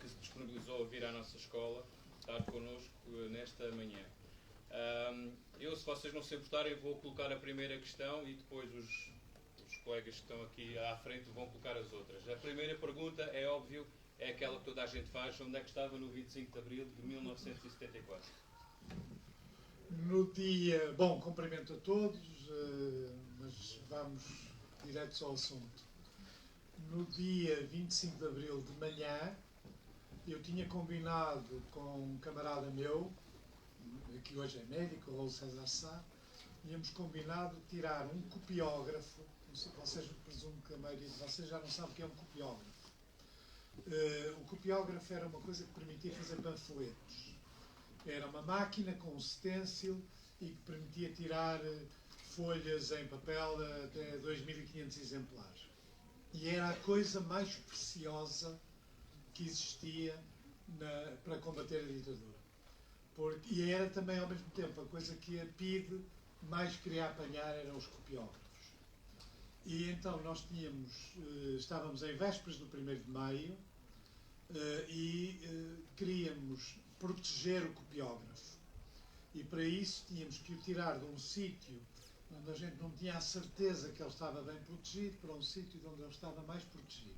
que se disponibilizou a vir à nossa escola, estar connosco nesta manhã. Eu, se vocês não se importarem, vou colocar a primeira questão e depois os colegas que estão aqui à frente vão colocar as outras. A primeira pergunta, é óbvio, é aquela que toda a gente faz: onde é que estava no 25 de Abril de 1974? No dia... Bom, cumprimento a todos, mas vamos direto ao assunto. No dia 25 de Abril de manhã, eu tinha combinado com um camarada meu, que hoje é médico, o Raul César Sá, tínhamos combinado tirar um copiógrafo. Vocês, presumo que a maioria de vocês já não sabe o que é um copiógrafo. O copiógrafo era uma coisa que permitia fazer panfletos. Era uma máquina com um stencil e que permitia tirar folhas em papel até 2.500 exemplares. E era a coisa mais preciosa que existia para combater a ditadura. E era também, ao mesmo tempo, a coisa que a PIDE mais queria apanhar eram os copiógrafos. E então nós estávamos em vésperas do 1º de Maio e queríamos proteger o copiógrafo. E para isso tínhamos que o tirar de um sítio onde a gente não tinha a certeza que ele estava bem protegido para um sítio onde ele estava mais protegido.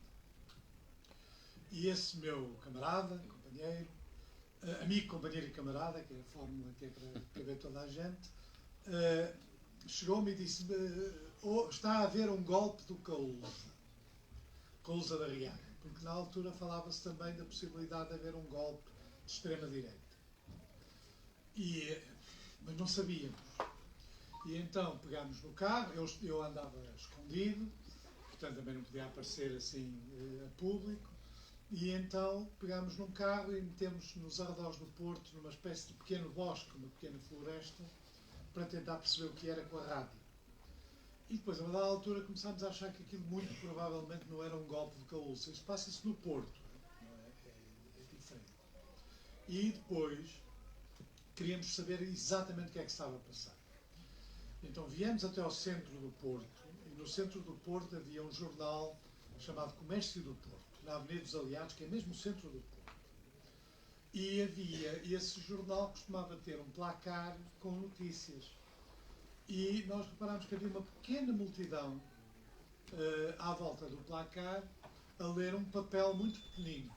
E esse meu camarada, companheiro, amigo, companheiro e camarada, que é a fórmula que é para caber toda a gente, chegou-me e disse-me: está a haver um golpe do Caúza da Riaga, porque na altura falava-se também da possibilidade de haver um golpe de extrema-direita. Mas não sabíamos. E então pegámos no carro, eu andava escondido, portanto também não podia aparecer assim a público, e então pegámos num carro e metemos nos arredores do Porto, numa espécie de pequeno bosque, uma pequena floresta, para tentar perceber o que era com a rádio. E depois, a uma dada altura, começámos a achar que aquilo muito provavelmente não era um golpe de Caúça. Isto passa-se no Porto, é diferente. E depois queríamos saber exatamente o que é que estava a passar. Então viemos até ao centro do Porto, e no centro do Porto havia um jornal chamado Comércio do Porto, na Avenida dos Aliados, que é mesmo o centro do Porto. E esse jornal costumava ter um placar com notícias. E nós reparámos que havia uma pequena multidão à volta do placar a ler um papel muito pequenino.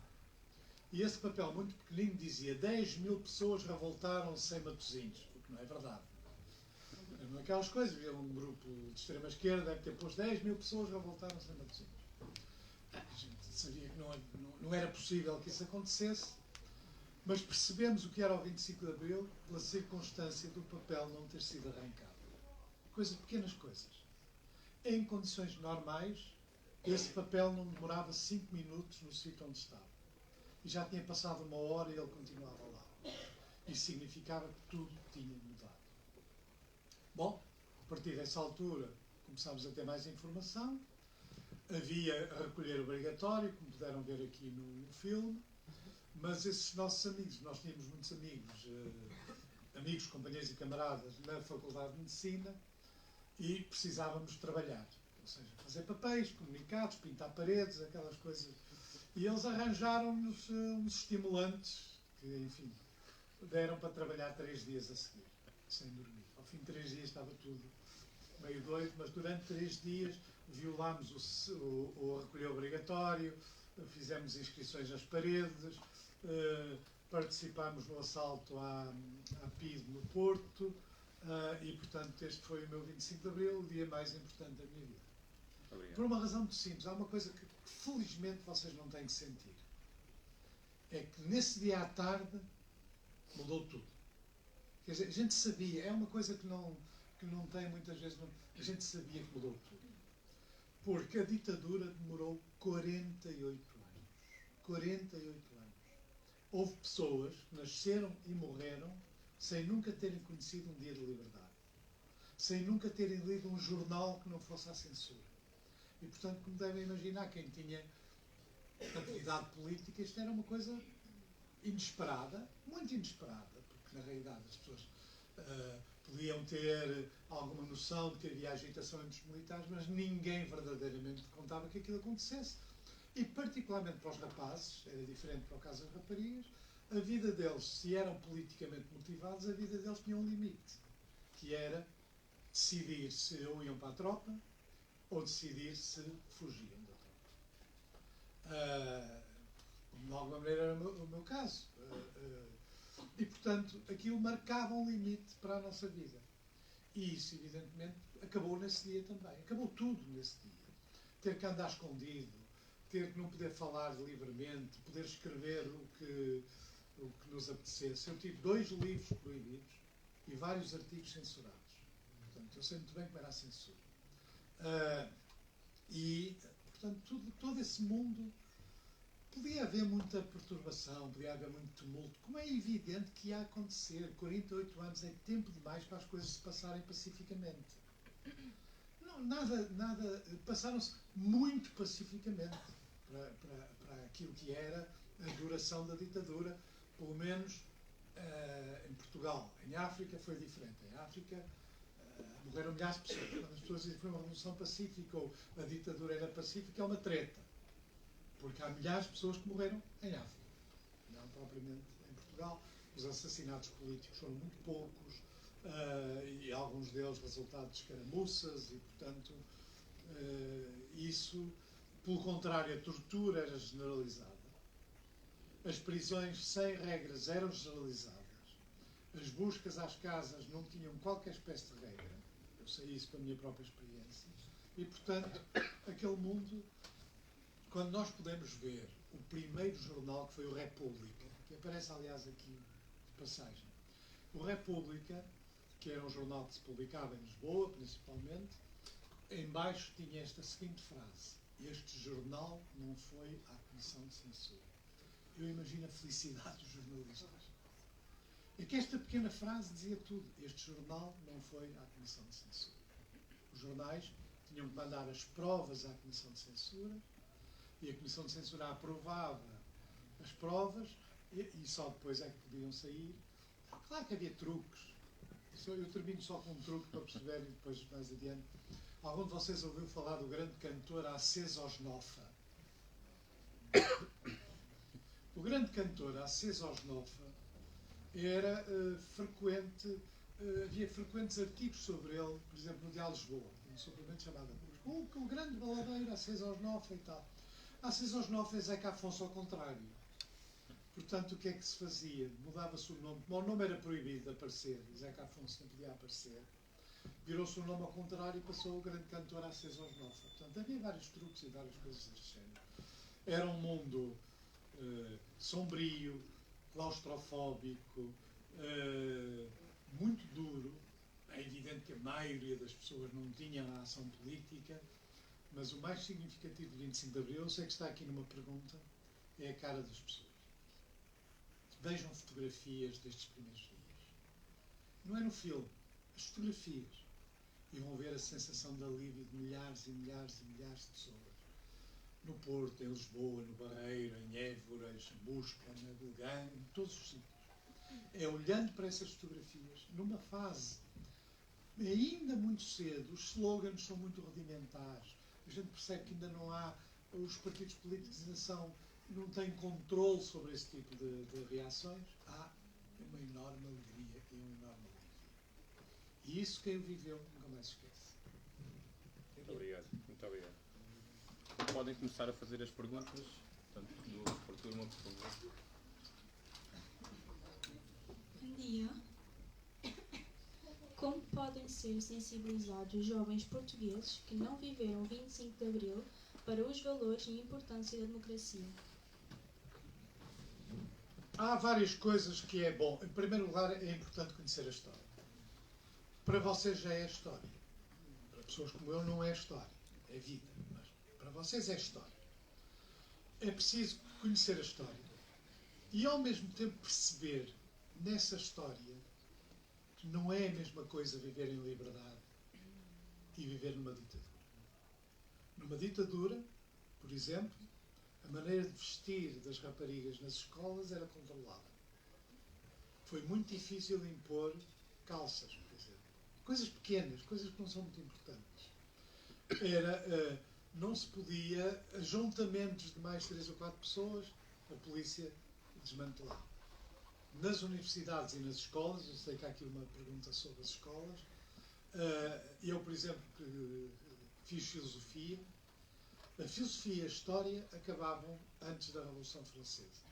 E esse papel muito pequenino dizia: 10.000 pessoas revoltaram-se em Matosinhos, o que não é verdade. Eram aquelas coisas, havia um grupo de extrema-esquerda, deve ter posto 10.000 pessoas revoltaram-se em Matosinhos. A gente sabia que não era possível que isso acontecesse, mas percebemos o que era o 25 de Abril pela circunstância do papel não ter sido arrancado. Pequenas coisas. Em condições normais, esse papel não demorava 5 minutos no sítio onde estava. E já tinha passado 1 hora e ele continuava lá. Isso significava que tudo tinha mudado. Bom, a partir dessa altura começámos a ter mais informação. Havia recolher obrigatório, como puderam ver aqui no filme, mas esses nossos amigos, nós tínhamos muitos amigos, companheiros e camaradas na Faculdade de Medicina, e precisávamos trabalhar, ou seja, fazer papéis, comunicados, pintar paredes, aquelas coisas. E eles arranjaram-nos uns estimulantes que, enfim, deram para trabalhar 3 dias a seguir, sem dormir. Ao fim de 3 dias estava tudo meio doido, mas durante 3 dias violámos o recolher obrigatório, fizemos inscrições nas paredes, participámos no assalto à PIDE no Porto, e, portanto, este foi o meu 25 de Abril, o dia mais importante da minha vida. Obrigado. Por uma razão muito simples. Há uma coisa que felizmente vocês não têm que sentir. É que nesse dia à tarde mudou tudo. Quer dizer, a gente sabia, é uma coisa que não tem muitas vezes, a gente sabia que mudou tudo. Porque a ditadura demorou 48 anos. 48 anos. Houve pessoas que nasceram e morreram sem nunca terem conhecido um dia de liberdade. Sem nunca terem lido um jornal que não fosse à censura. E, portanto, como devem imaginar, quem tinha atividade política, isto era uma coisa inesperada, muito inesperada, porque, na realidade, as pessoas podiam ter alguma noção de que havia agitação entre os militares, mas ninguém verdadeiramente contava que aquilo acontecesse. E particularmente para os rapazes, era diferente para o caso das raparigas, a vida deles, se eram politicamente motivados, a vida deles tinha um limite, que era decidir se ou iam para a tropa ou decidir se fugiam da tropa. De alguma maneira era o meu caso. E, portanto, aquilo marcava um limite para a nossa vida. E isso, evidentemente, acabou nesse dia também. Acabou tudo nesse dia. Ter que andar escondido, ter que não poder falar livremente, poder escrever o que nos apetecesse. Eu tive 2 livros proibidos e vários artigos censurados. Portanto, eu sei muito bem como era a censura. E, portanto, todo esse mundo, podia haver muita perturbação, podia haver muito tumulto, como é evidente que ia acontecer. 48 anos é tempo demais para as coisas se passarem pacificamente. Não, nada, passaram-se muito pacificamente para aquilo que era a duração da ditadura, pelo menos em Portugal. Em África foi diferente. Em África morreram milhares de pessoas. Quando as pessoas dizem que foi uma revolução pacífica ou a ditadura era pacífica, é uma treta. Porque há milhares de pessoas que morreram em África, não propriamente em Portugal. Os assassinatos políticos foram muito poucos e alguns deles resultado de escaramuças e, portanto, isso, pelo contrário, a tortura era generalizada. As prisões sem regras eram generalizadas. As buscas às casas não tinham qualquer espécie de regra. Eu sei isso pela minha própria experiência. E, portanto, aquele mundo... Quando nós podemos ver o primeiro jornal, que foi o República, que aparece, aliás, aqui de passagem. O República, que era um jornal que se publicava em Lisboa, principalmente, em baixo tinha esta seguinte frase: este jornal não foi à Comissão de Censura. Eu imagino a felicidade dos jornalistas. É que esta pequena frase dizia tudo. Este jornal não foi à Comissão de Censura. Os jornais tinham que mandar as provas à Comissão de Censura, e a Comissão de Censura aprovava as provas e só depois é que podiam sair. Claro que havia truques. Eu termino só com um truque para perceberem depois mais adiante. Algum de vocês ouviu falar do grande cantor Acés Osnofa? O grande cantor Acés Osnofa era frequente, havia frequentes artigos sobre ele, por exemplo, no Diário de Lisboa, um suplemento chamado o grande baladeiro Acés Osnofa e tal. Acés Osnofa é Zeca Afonso ao contrário. Portanto, o que é que se fazia? Mudava-se o nome. Como o nome era proibido de aparecer, Zeca Afonso não podia aparecer, virou-se o nome ao contrário e passou o grande cantor Acés Osnofa. Portanto, havia vários truques e várias coisas deste género. Era um mundo sombrio, claustrofóbico, muito duro. É evidente que a maioria das pessoas não tinha a ação política, mas o mais significativo do 25 de Abril, eu sei que está aqui numa pergunta, é a cara das pessoas. Vejam fotografias destes primeiros dias. Não é no filme, as fotografias. E vão ver a sensação de alívio de milhares e milhares e milhares de pessoas. No Porto, em Lisboa, no Barreiro, em Évora, em Chamusca, na Belgã, em todos os sítios. É olhando para essas fotografias, numa fase ainda muito cedo, os slogans são muito rudimentares. A gente percebe que ainda não há, os partidos políticos não têm controle sobre esse tipo de reações. Há uma enorme alegria e um enorme alívio. E isso quem o viveu nunca mais esquece. Muito obrigado. Muito obrigado. Podem começar a fazer as perguntas. Portanto, por turma, por favor. Bom dia. Como podem ser sensibilizados os jovens portugueses que não viveram o 25 de Abril para os valores e a importância da democracia? Há várias coisas que é bom. Em primeiro lugar, é importante conhecer a história. Para vocês já é história. Para pessoas como eu não é história. É vida. Mas para vocês é história. É preciso conhecer a história. E ao mesmo tempo perceber nessa história que não é a mesma coisa viver em liberdade e viver numa ditadura. Numa ditadura, por exemplo, a maneira de vestir das raparigas nas escolas era controlada. Foi muito difícil impor calças, por exemplo. Coisas pequenas, coisas que não são muito importantes. não se podia, ajuntamentos de mais 3 ou 4 pessoas, a polícia desmantelava. Nas universidades e nas escolas, eu sei que há aqui uma pergunta sobre as escolas, eu, por exemplo, que fiz filosofia, a filosofia e a história acabavam antes da Revolução Francesa.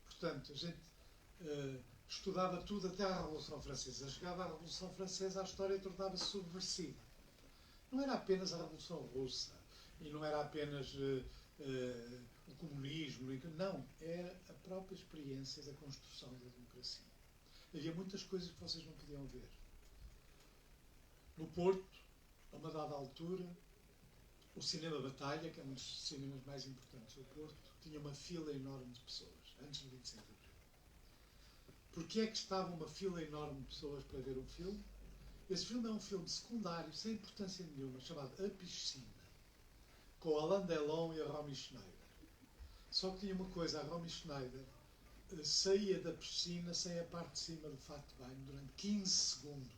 Portanto, a gente estudava tudo até à Revolução Francesa. Chegava à Revolução Francesa, a história tornava-se subversiva. Não era apenas a Revolução Russa e não era apenas o comunismo. Não, era a própria experiência da construção da democracia. Havia muitas coisas que vocês não podiam ver. No Porto, a uma dada altura, o Cinema Batalha, que é um dos cinemas mais importantes do Porto, tinha uma fila enorme de pessoas, antes do 25 de Abril. Porquê é que estava uma fila enorme de pessoas para ver um filme? Esse filme é um filme secundário, sem importância nenhuma, chamado A Piscina, com Alain Delon e a Romy Schneider. Só que tinha uma coisa, a Romy Schneider saía da piscina sem a parte de cima do fato de banho durante 15 segundos.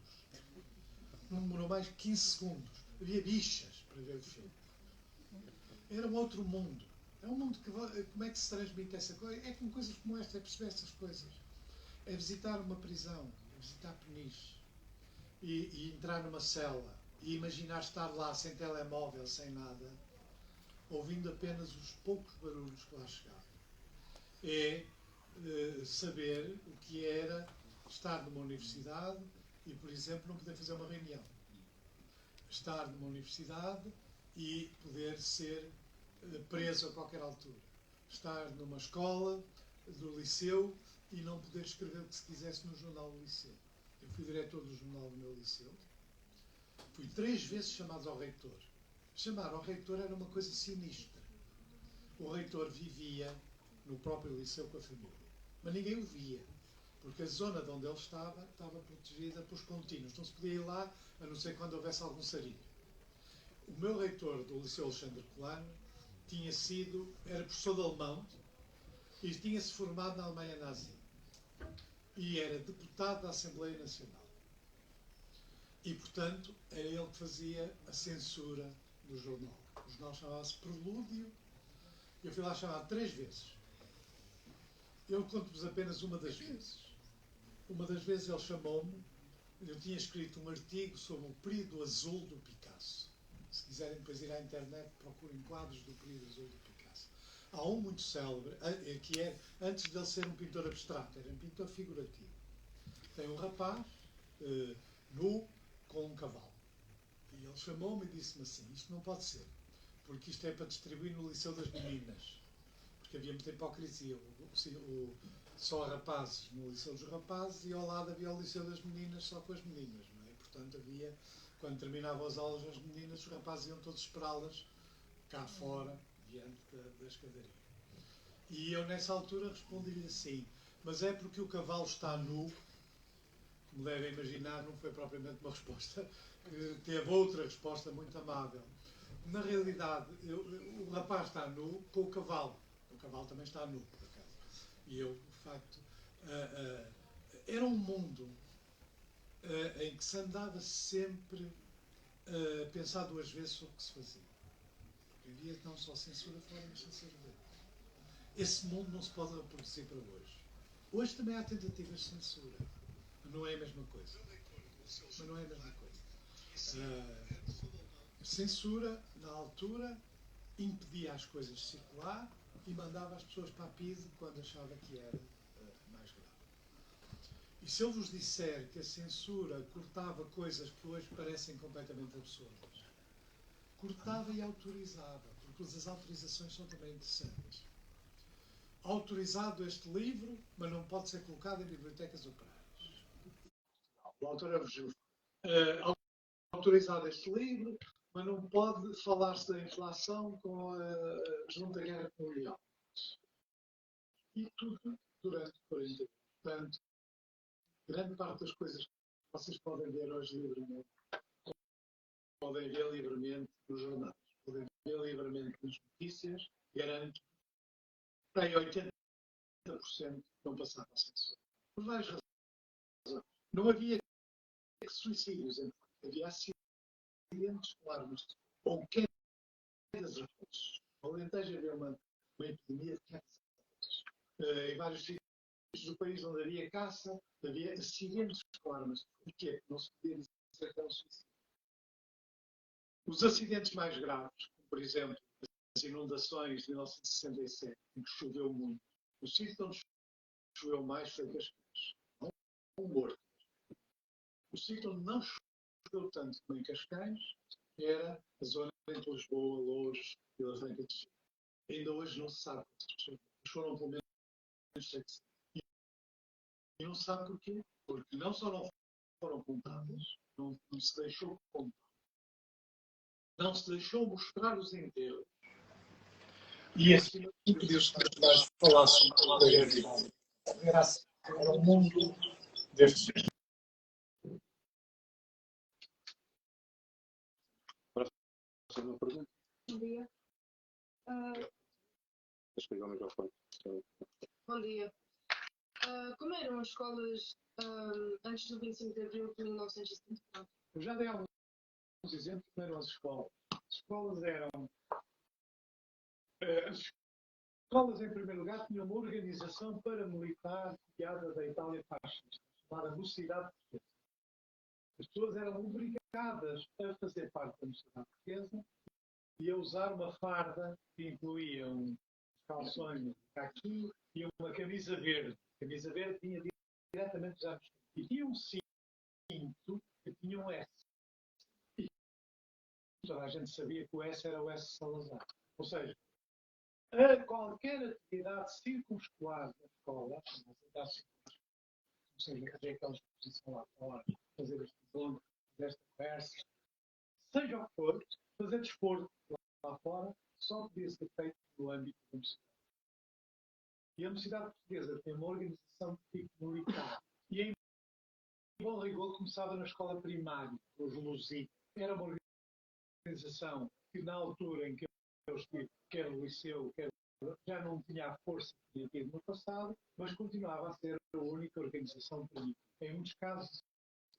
Não demorou mais de 15 segundos. Havia bichas para ver o filme. Era um outro mundo. É um mundo que... Como é que se transmite essa coisa? É com coisas como esta, é perceber essas coisas. É visitar uma prisão, é visitar Peniche, e entrar numa cela, e imaginar estar lá sem telemóvel, sem nada, ouvindo apenas os poucos barulhos que lá chegavam. É saber o que era estar numa universidade e, por exemplo, não poder fazer uma reunião. Estar numa universidade e poder ser preso a qualquer altura. Estar numa escola, do liceu, e não poder escrever o que se quisesse no jornal do liceu. Eu fui diretor do jornal do meu liceu. Fui 3 vezes chamado ao reitor. Chamar ao reitor era uma coisa sinistra. O reitor vivia no próprio liceu com a família. Mas ninguém o via, porque a zona de onde ele estava protegida pelos contínuos. Não se podia ir lá, a não ser quando houvesse algum sarilho. O meu reitor do Liceu Alexandre Colano era professor de alemão e tinha-se formado na Alemanha nazi. E era deputado da Assembleia Nacional. E, portanto, era ele que fazia a censura do jornal. O jornal chamava-se Prelúdio. Eu fui lá chamado 3 vezes. Eu conto-vos apenas uma das vezes. Uma das vezes ele chamou-me. Eu tinha escrito um artigo sobre o período azul do Picasso. Se quiserem depois ir à internet, procurem quadros do período azul do Picasso. Há um muito célebre, que é, antes de ele ser um pintor abstrato, era um pintor figurativo. Tem um rapaz nu com um cavalo. E ele chamou-me e disse-me assim: isto não pode ser, porque isto é para distribuir no Liceu das Meninas. Porque havia muita hipocrisia. Só rapazes no Liceu dos Rapazes e ao lado havia o Liceu das Meninas só com as meninas. Não é? Portanto, havia, quando terminavam as aulas das meninas, os rapazes iam todos esperá-las cá fora, diante da escadaria. E eu, nessa altura, respondi-lhe assim: mas é porque o cavalo está nu. Como devem imaginar, não foi propriamente uma resposta, teve outra resposta muito amável. Na realidade, o rapaz está nu com o cavalo. O cavalo também está nu, por acaso. E eu, de facto, era um mundo em que se andava sempre a pensar 2 vezes sobre o que se fazia. Porque havia não só censura fora, mas censura dentro. Esse mundo não se pode reproduzir para hoje. Hoje também há tentativas de censura. Não é a mesma coisa. Mas não é a mesma coisa. Censura, na altura, impedia as coisas de circular e mandava as pessoas para a PIDE quando achava que era mais grave. E se eu vos disser que a censura cortava coisas que hoje parecem completamente absurdas, cortava e autorizava, porque as autorizações são também interessantes. Autorizado este livro, mas não pode ser colocado em bibliotecas operárias. O autor é o justo. Autorizado este livro, mas não pode falar-se da inflação com a Junta Guerra Mundial. E tudo durante 40 anos. Portanto, grande parte das coisas que vocês podem ver hoje livremente, podem ver livremente nos jornais, podem ver livremente nas notícias, garanto que em 80% não passava a censura. Por várias razões. Não havia suicídios, havia acidentes com armas, ou dos recursos. No Alentejo havia uma epidemia de caça. Em vários sítios do país onde havia caça, havia acidentes com armas. Porquê? Não se podia dizer que era um suicídio. Os acidentes mais graves, como por exemplo as inundações de 1967, em que choveu muito, o sítio onde choveu mais foi Cascais. Não um morto. O sítio onde não choveu tanto como em Cascais era a zona entre Lisboa, Louros e Vila Franca de Xira. Ainda hoje não se sabe quantas pessoas foram pelo menos 700. E não se sabe porquê. Porque não só não foram contadas, não se deixou contar, não se deixou mostrar os enterros. E assim, pediu-se que os pais falassem da realidade. Graças ao mundo destes. Próxima pergunta. Bom dia. Deixa eu pegar o microfone. Bom dia. Como eram as escolas antes do 25 de abril de 1974? Eu já dei alguns exemplos como eram as escolas. As escolas eram. As escolas, em primeiro lugar, tinham uma organização paramilitar copiada da Itália fascista, chamada Mocidade Portuguesa. As pessoas eram obrigadas a fazer parte da Mocidade Portuguesa e a usar uma farda que incluía um calções caqui e uma camisa verde. A camisa verde tinha diretamente os anos. E tinha um cinto que tinha um S. E toda a gente sabia que o S era o S Salazar. Ou seja, a qualquer atividade circunstelar da escola, ou seja, fazer aquela exposição lá fora, fazer este encontro, fazer esta conversa, seja o que for, fazer desporto lá fora, só podia ser feito no âmbito da universidade. E a Universidade Portuguesa tem uma organização de tipo militar. E em bom rigor começava na escola primária, os LUSI. Era uma organização que na altura em que eu estive, quer o liceu, quer já não tinha a força que tinha tido no passado, mas continuava a ser a única organização política. Em muitos casos,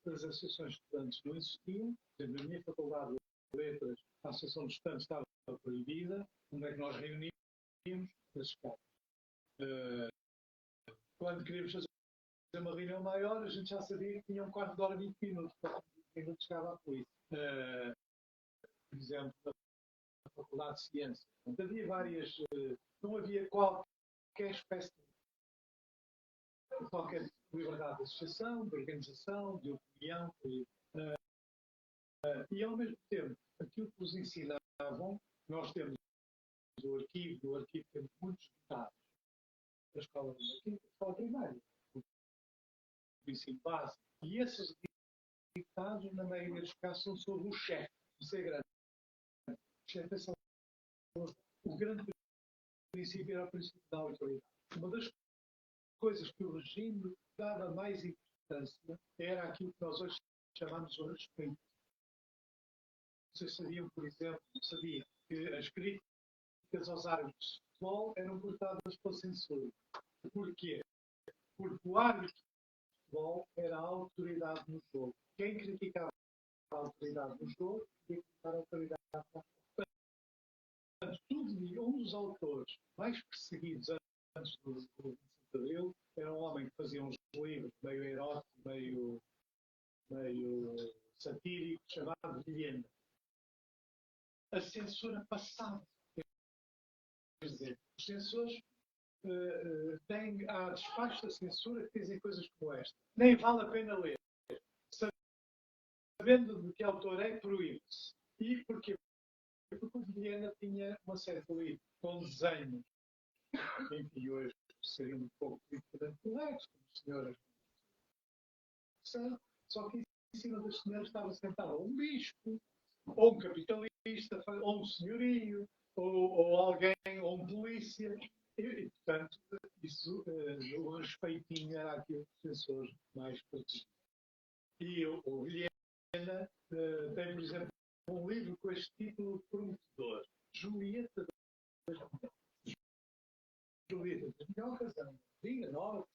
as associações de estudantes não existiam. Na minha faculdade de letras, a associação de estudantes estava proibida. Onde é que nós reuníamos? Nas escolas. Quando queríamos fazer uma reunião maior, a gente já sabia que tinha um quarto de hora 20 minutos. Para 20 minutos chegava a polícia. Por exemplo, na Faculdade de Ciências. Então, havia várias. Não havia qualquer espécie de qualquer liberdade de associação, de organização, de opinião. E ao mesmo tempo, aquilo que nos ensinavam, nós temos o arquivo temos muitos dados da escola primária, do ensino básico. E esses ditados, na maioria dos casos, são sobre o chefe, o ser grande. O chefe é o grande princípio, era o princípio da autoridade. Uma das coisas que o regime dava mais importância era aquilo que nós hoje chamamos de respeito. Vocês sabiam, por exemplo, que as críticas aos árbitros de futebol eram cortadas pela censura. Porquê? Porque o árbitro de futebol era a autoridade no jogo. Quem criticava a autoridade no jogo, criticava a autoridade na prática. Portanto, um dos autores mais perseguidos antes do 25 de Abril era um homem que fazia uns livros meio eróticos, meio satíricos, chamado Vilhena. A censura passava. Quer dizer, os censores há despachos da censura que dizem coisas como esta. Nem vale a pena ler. Sabendo de que autor é, proíbe-se. E porquê? Porque o Vilhena tinha uma série de livros com desenhos, enfim, hoje seriam um pouco diferentes, como senhoras. Só que em cima das senhoras estava sentado um bispo, ou um capitalista, ou um senhorio, ou alguém, ou um polícia. E portanto, isso, o respeitinho era aquilo que os censores mais protegiam. E o Vilhena tem, por exemplo, um livro com este título prometedor: Julieta das Mulheres. Julieta das Mulheres, é uma filha nova,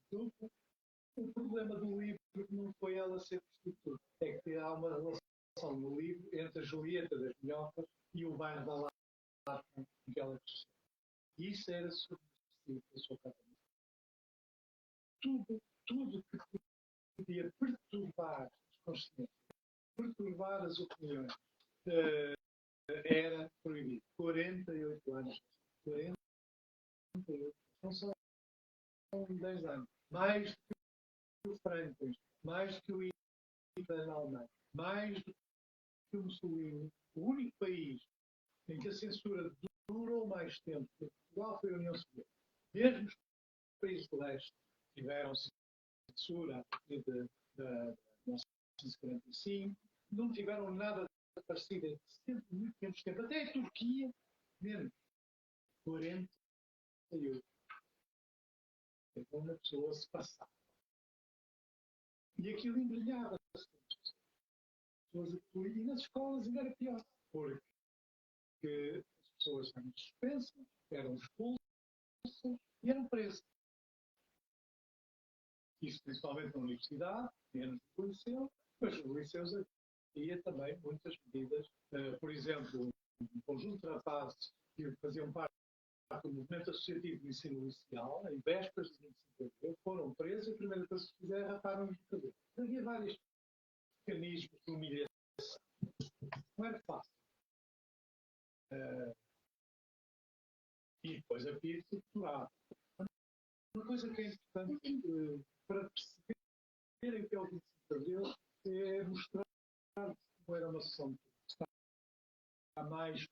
prostituta. O problema do livro não foi ela ser prostituta, é que há uma relação no livro entre a Julieta das Minhocas e o bairro da Lapa em que ela cresceu. E isso era subversivo da sua cabeça. Tudo que podia perturbar as consciências, perturbar as opiniões, era proibido. 48 anos. 48. Não são 10 anos. Mais do que o Franklin, mais do que o Hitler na Alemanha, mais do que o Mussolini. O único país em que a censura durou mais tempo que Portugal foi a União Soviética. Mesmo os países do leste tiveram censura a partir de 1945, não tiveram nada parecido em sempre muito menos tempo. Até a Turquia, menos 48. Então uma pessoa se passava. E aquilo embrenhava-se. E nas escolas ainda era pior, porque as pessoas eram suspensas, eram expulsas e eram presas. Isso principalmente na universidade, menos no liceu, mas no liceu havia também muitas medidas. Por exemplo, um conjunto de rapazes que faziam parte do movimento associativo de ensino inicial, em vésperas de 25 de abril, foram presos e a primeira coisa que fizeram raparam-nos o cabelo. Havia vários mecanismos de humilhação. Não era fácil. E depois havia torturado. Uma coisa que é importante para perceberem o que é o 25 de abril é mostrar que não era uma sessão de está mais,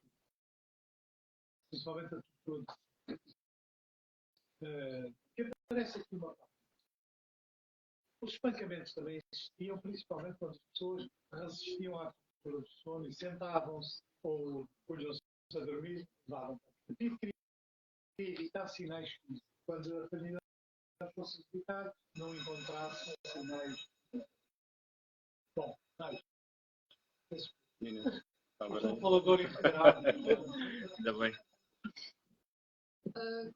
principalmente a tortura. Que aparece aqui uma parte. Os espancamentos também existiam, principalmente quando as pessoas resistiam à tortura do sono e sentavam-se ou punham-se a dormir, levavam. Tive que evitar sinais físicos. Quando a família fosse visitar, não encontrasse sinais. Bom, mais. Sou um falador integrado. Ainda bem.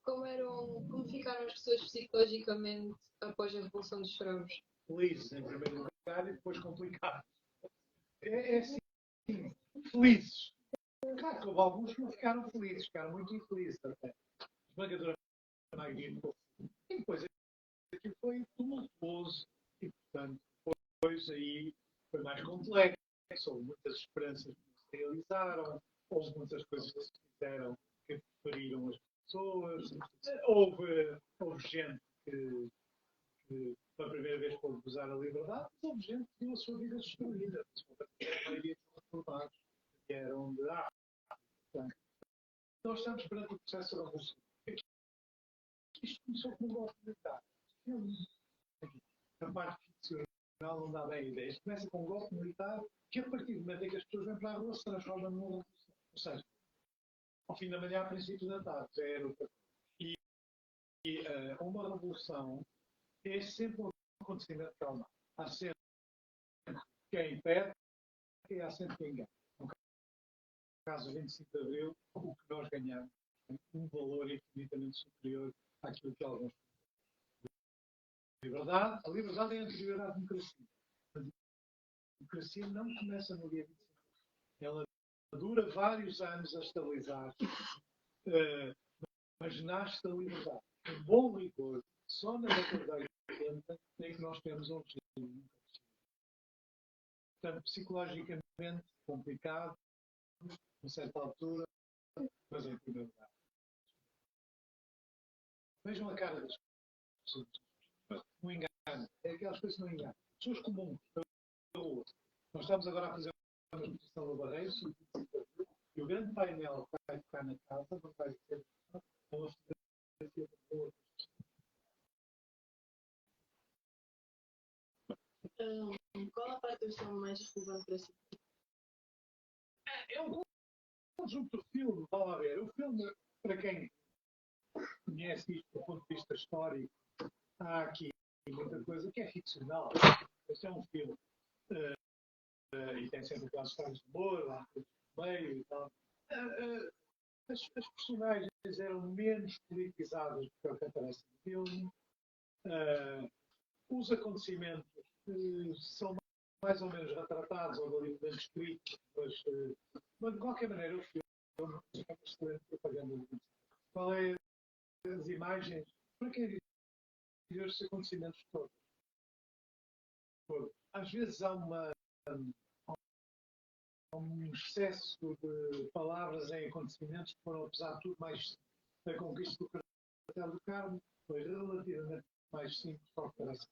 Como ficaram as pessoas psicologicamente após a Revolução dos Cromos? Felizes, em primeiro lugar, e depois complicados. É assim, felizes. Claro que houve alguns que não ficaram felizes, ficaram muito infelizes até. Esmagadora maioria. E depois aquilo foi tumultuoso e, portanto, depois aí foi mais complexo. Houve muitas esperanças que se realizaram, houve muitas coisas que se fizeram que feriram as pessoas, houve gente que pela primeira vez pôde gozar a liberdade, mas houve gente que viu a sua vida destruída. A maioria dos reformados que eram de arte. Portanto, nós estamos perante o processo da revolução. Isto começou como um golpe militar. A parte ficcional não dá bem a ideia. Isto começa com um golpe militar que, a partir do momento em que as pessoas vêm para a rua, se transforma numa revolução. Ou seja, ao fim da manhã, a princípio da tarde, já era outra coisa. E uma revolução é sempre um acontecimento calma. Há sempre quem perde e há sempre quem ganha. No caso do 25 de Abril, o que nós ganhamos tem um valor infinitamente superior àquilo que alguns liberdade. A liberdade é anterior à democracia. A democracia não começa no dia 25. Ela dura vários anos a estabilizar, mas nasce da liberdade. Com bom rigor, só na década de 80 é que nós temos um regime. Portanto, psicologicamente complicado, a certa altura, mas em primeiro lugar. Vejam a cara das pessoas. Não engano. É aquelas coisas que não enganam. Pessoas comuns. Nós estamos agora a fazer uma exposição no Barreiro, e o grande painel que vai ficar na casa não vai ser uma fotografia de boa. Qual a parte do filme mais relevante para si? É um conjunto de filme, vamos lá ver. O filme, para quem conhece isto do ponto de vista histórico, há aqui muita coisa que é ficcional. Este é um filme e tem sempre aquelas histórias de humor, lá no meio e tal. As personagens eram menos politizadas do que é o que aparece no filme. Os acontecimentos são mais ou menos retratados ou bem descritos, mas de qualquer maneira o filme é uma excelente propaganda. Qual é as imagens? Para que dizer os acontecimentos todos? Às vezes há um excesso de palavras em acontecimentos que foram, apesar de tudo, mais. A conquista do Castelo do Carmo foi relativamente mais simples, só que parece.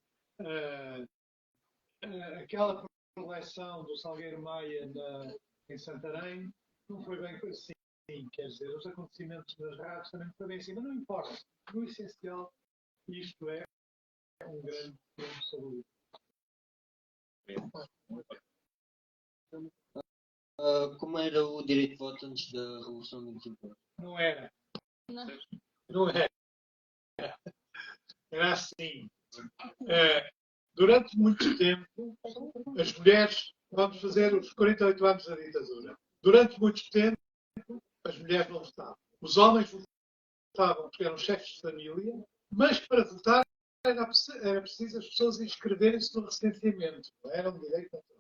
Aquela coleção do Salgueiro Maia em Santarém não foi bem assim. Quer dizer, os acontecimentos das rádios também não foi bem assim, mas não importa. No essencial, isto é um grande filme sobre como era o direito de voto antes da Revolução de 25 anos? Não era. Não. Não era. Era assim. Durante muito tempo, as mulheres, vamos fazer os 48 anos da ditadura. Durante muito tempo, as mulheres não votavam. Os homens votavam porque eram chefes de família, mas para votar era preciso as pessoas inscreverem-se no recenseamento. Não era um direito natural.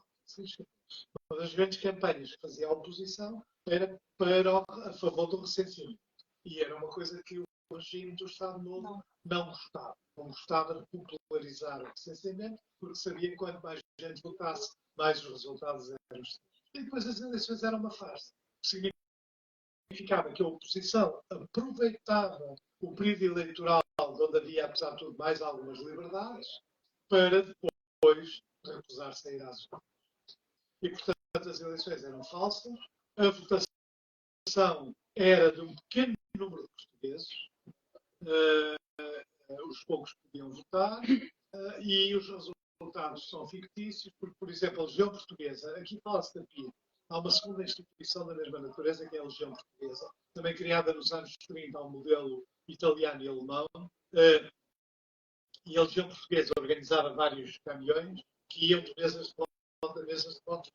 Uma das grandes campanhas que fazia a oposição era a favor do recenseamento. E era uma coisa que o regime do Estado Novo não gostava. Não gostava de popularizar o recenseamento, porque sabia que quanto mais gente votasse, mais os resultados eram os. E depois as eleições eram uma farsa. Significava que a oposição aproveitava o período eleitoral, onde havia, apesar de tudo, mais algumas liberdades, para depois recusar-se a ir às urnas. E, portanto, as eleições eram falsas, a votação era de um pequeno número de portugueses, os poucos podiam votar, e os resultados são fictícios, porque, por exemplo, a Legião Portuguesa, aqui fala-se da PIDE, há uma segunda instituição da mesma natureza, que é a Legião Portuguesa, também criada nos anos 30 ao modelo italiano e alemão, e a Legião Portuguesa organizava vários caminhões que iam de mesas de volta a mesas de votos,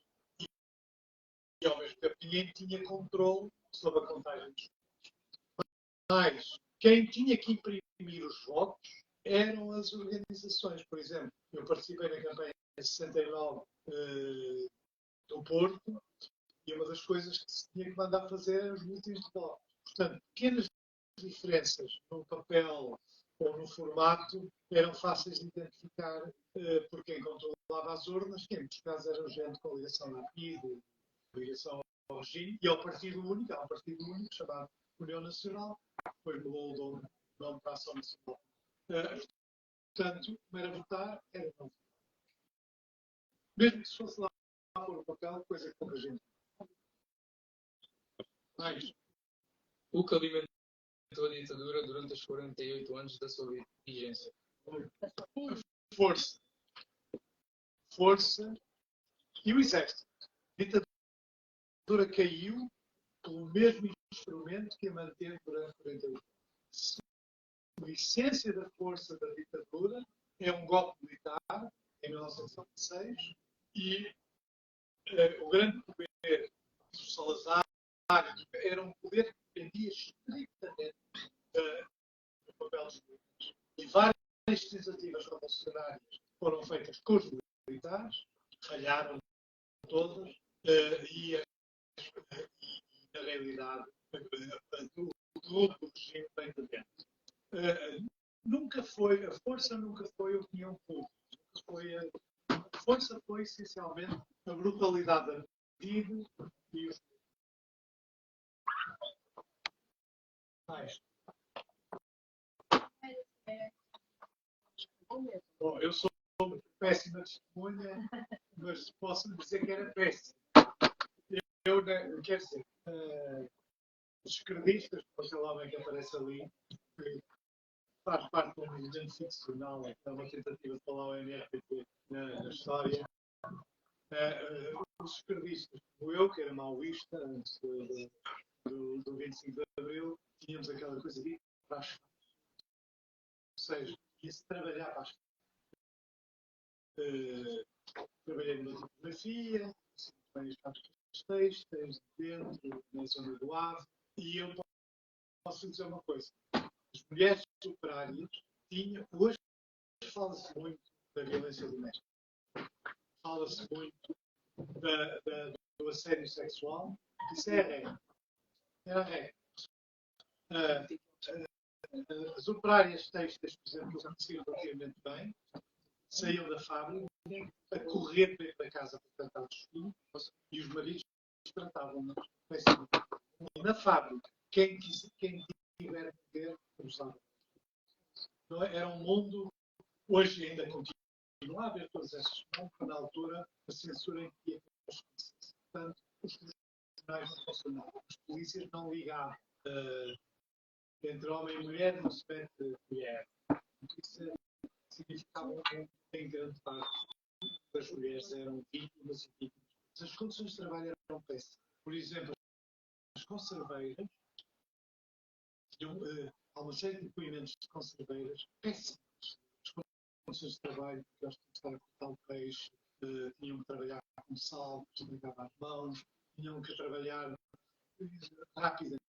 e ao mesmo tempo ninguém tinha controle sobre a contagem dos votos. Mas quem tinha que imprimir os votos eram as organizações. Por exemplo, eu participei na campanha em 69 do Porto, e uma das coisas que se tinha que mandar fazer eram os boletins de voto. Portanto, pequenas diferenças no papel ou no formato eram fáceis de identificar por quem controlava as urnas, que em muitos casos eram gente com ligação à PIDE, ligação ao regime, e ao Partido Único, há um Partido Único chamado União Nacional, depois mudou o nome para a Ação Nacional. Portanto, como era votar, era não votar. Mesmo que se fosse lá pôr o papel, coisa que pouca gente. Mais. O que alimentou a ditadura durante os 48 anos da sua vigência? Força. Força e o exército. A ditadura caiu pelo mesmo instrumento que a manteve durante 48 anos. A essência da força da ditadura é um golpe militar, em 1976, e o grande poder do Salazar era um poder que dependia estritamente do papel dos militares. E várias tentativas revolucionárias foram feitas com os militares, falharam todas, e na realidade o derrubo do regime vem de dentro. A força nunca foi a opinião pública. A força foi essencialmente a brutalidade da vida e os mais. Bom, eu sou péssima testemunha, mas posso dizer que era péssimo. Eu quer dizer, os esquerdistas, aquele homem que aparece ali, que faz parte de um movimento ficcional, é uma tentativa de falar o NRPP na história. Os esquerdistas, como eu, que era maoísta antes do 25 de Abril, tínhamos aquela coisa de ir para as fases. Ou seja, ia-se trabalhar para as fases. Trabalhei na tipografia, as fábricas têxteis, dentro, na zona do Ave, e eu posso dizer uma coisa. As mulheres operárias tinham, hoje fala-se muito da violência doméstica. fala-se muito do assédio sexual. Isso é a regra. É a regra. As operárias têxteis, por exemplo, que eu conheci relativamente bem, saíam da fábrica a correr para ir para casa para tratar dos filhos e os maridos tratavam-nas. E na fábrica, quem tiver poder, usava. Então, era um mundo, hoje ainda continua a haver todas essas mãos, na altura a censura em que ia com as polícias. Portanto, os profissionais não funcionavam, as polícias não ligavam. Entre homem e mulher não se mete mulher. Isso significava que, em grande parte, as mulheres eram vítimas e vítimas. As condições de trabalho eram péssimas. Por exemplo, as conserveiras, há uma série de depoimentos de conserveiras péssimas. As condições de trabalho, porque eles tinham que estar a cortar o peixe, tinham que trabalhar com sal, que se ligava às mãos, tinham que trabalhar rapidamente.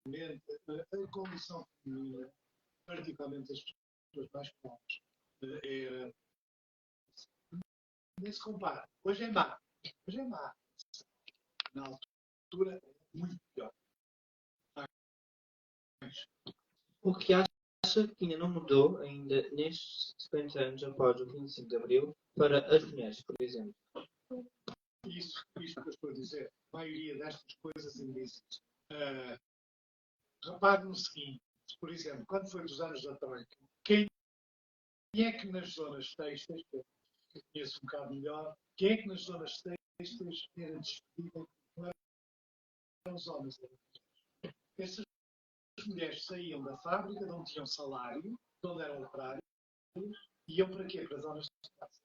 A condição feminina, particularmente as pessoas mais pobres, era. Nem se compara. Hoje é má. Hoje é má. Na altura, muito pior. O que acha que ainda não mudou ainda nestes 50 anos após o 25 de Abril para as mulheres, por exemplo? Isso que eu estou a dizer, a maioria destas coisas ainda existe. Repare no seguinte, por exemplo, quando foi dos anos da Troika, quem é que nas zonas têxteis, que eu conheço um bocado melhor, quem é que nas zonas têxteis era despedida? Não eram os homens. Essas mulheres saíam da fábrica, não tinham salário, não eram operários, iam para quê? Para as zonas de casa.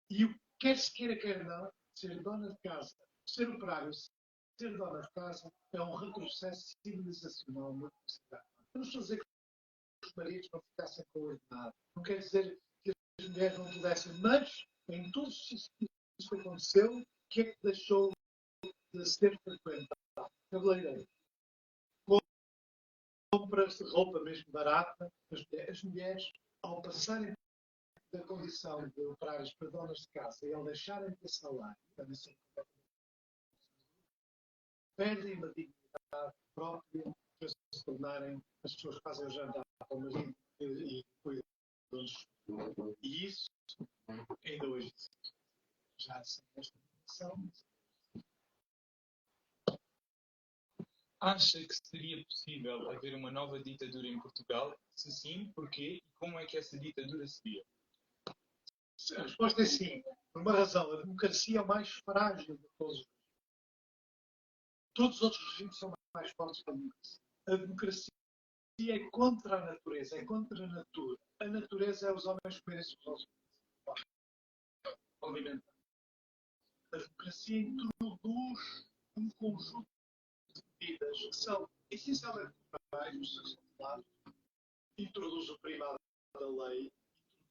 E quer se queira, quer não, ser dona de casa, ser operário, ser dona de casa, é um retrocesso civilizacional muito considerável. Eu não estou a dizer que os maridos não ficassem com o ordenado. Não quer dizer que as mulheres não pudessem, mas em todos os sítios que isso aconteceu, o que é que deixou de ser frequentado? Cabeleireiro. Compras de roupa mesmo barata. As mulheres, ao passarem da condição de operários para donas de casa e ao deixarem de ter salário, perdem uma dignidade própria para se tornarem as pessoas que fazem o jantar para o marido e cuidam dos. E isso ainda hoje existe. Já sem esta condição. Acha que seria possível haver uma nova ditadura em Portugal? Se sim, porquê? E como é que essa ditadura seria? A resposta é sim. Por uma razão. A democracia é o mais frágil de todos os regimes. Todos os outros regimes são mais fortes que a democracia. A democracia é contra a natureza, é contra a natura. A natureza é os homens comerem-se os outros. Alimentar. A democracia introduz um conjunto de medidas que são essencialmente morais, os seus soldados, introduz o primado da lei,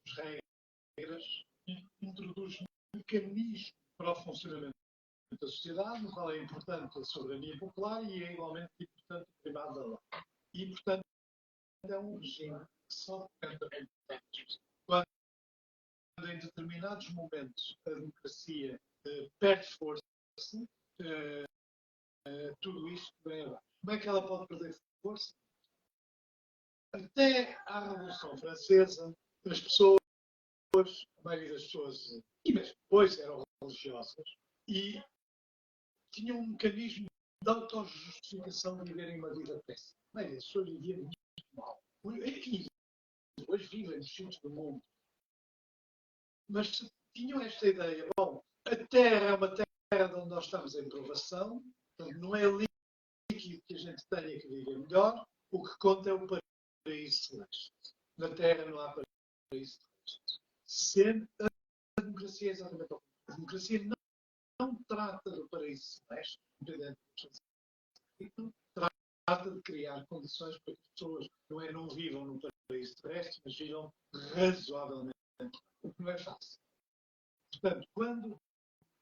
introduz regras, introduz mecanismos para o funcionamento da sociedade, no qual é importante a soberania popular e é igualmente importante o primado da lei. E, portanto, é um regime que só tenta quando em determinados momentos a democracia perde força, tudo isto vem abaixo. Como é que ela pode perder força? Até à Revolução Francesa, as pessoas, a maioria das pessoas, e mesmo depois eram religiosas, e tinham um mecanismo de autojustificação de viverem uma vida péssima. A maioria das pessoas vivia muito mal. Aqui, hoje vivem nos sítios do mundo. Mas tinham esta ideia, bom, a Terra é uma terra onde nós estamos em provação, portanto, não é líquido que a gente tenha que viver melhor, o que conta é o paraíso celeste. Na Terra não há paraíso celeste. Sendo a democracia é exatamente o contrário. A democracia não trata do paraíso celeste, trata de criar condições para que as pessoas não vivam no paraíso terrestre, mas vivam razoavelmente, o que não é fácil. Portanto, quando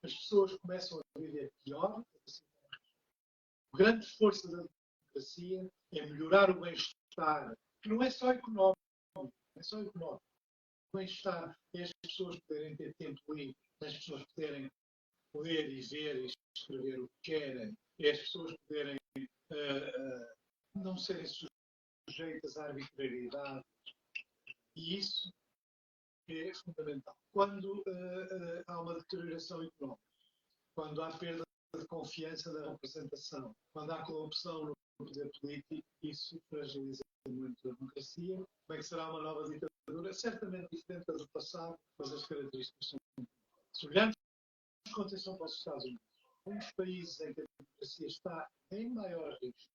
as pessoas começam a viver pior, a grande força da democracia é melhorar o bem-estar, que não é só económico, bem-estar é as pessoas poderem ter tempo livre, é as pessoas poderem ler e ver e escrever o que querem, é as pessoas poderem não serem sujeitas à arbitrariedade. E isso é fundamental. Quando há uma deterioração económica, quando há perda de confiança da representação, quando há corrupção no poder político, isso fragiliza muito a democracia. Como é que será uma nova ditadura? Certamente diferente da do passado, mas as características são muito. Se olharmos com atenção para os Estados Unidos, um dos países em que a democracia está em maior risco,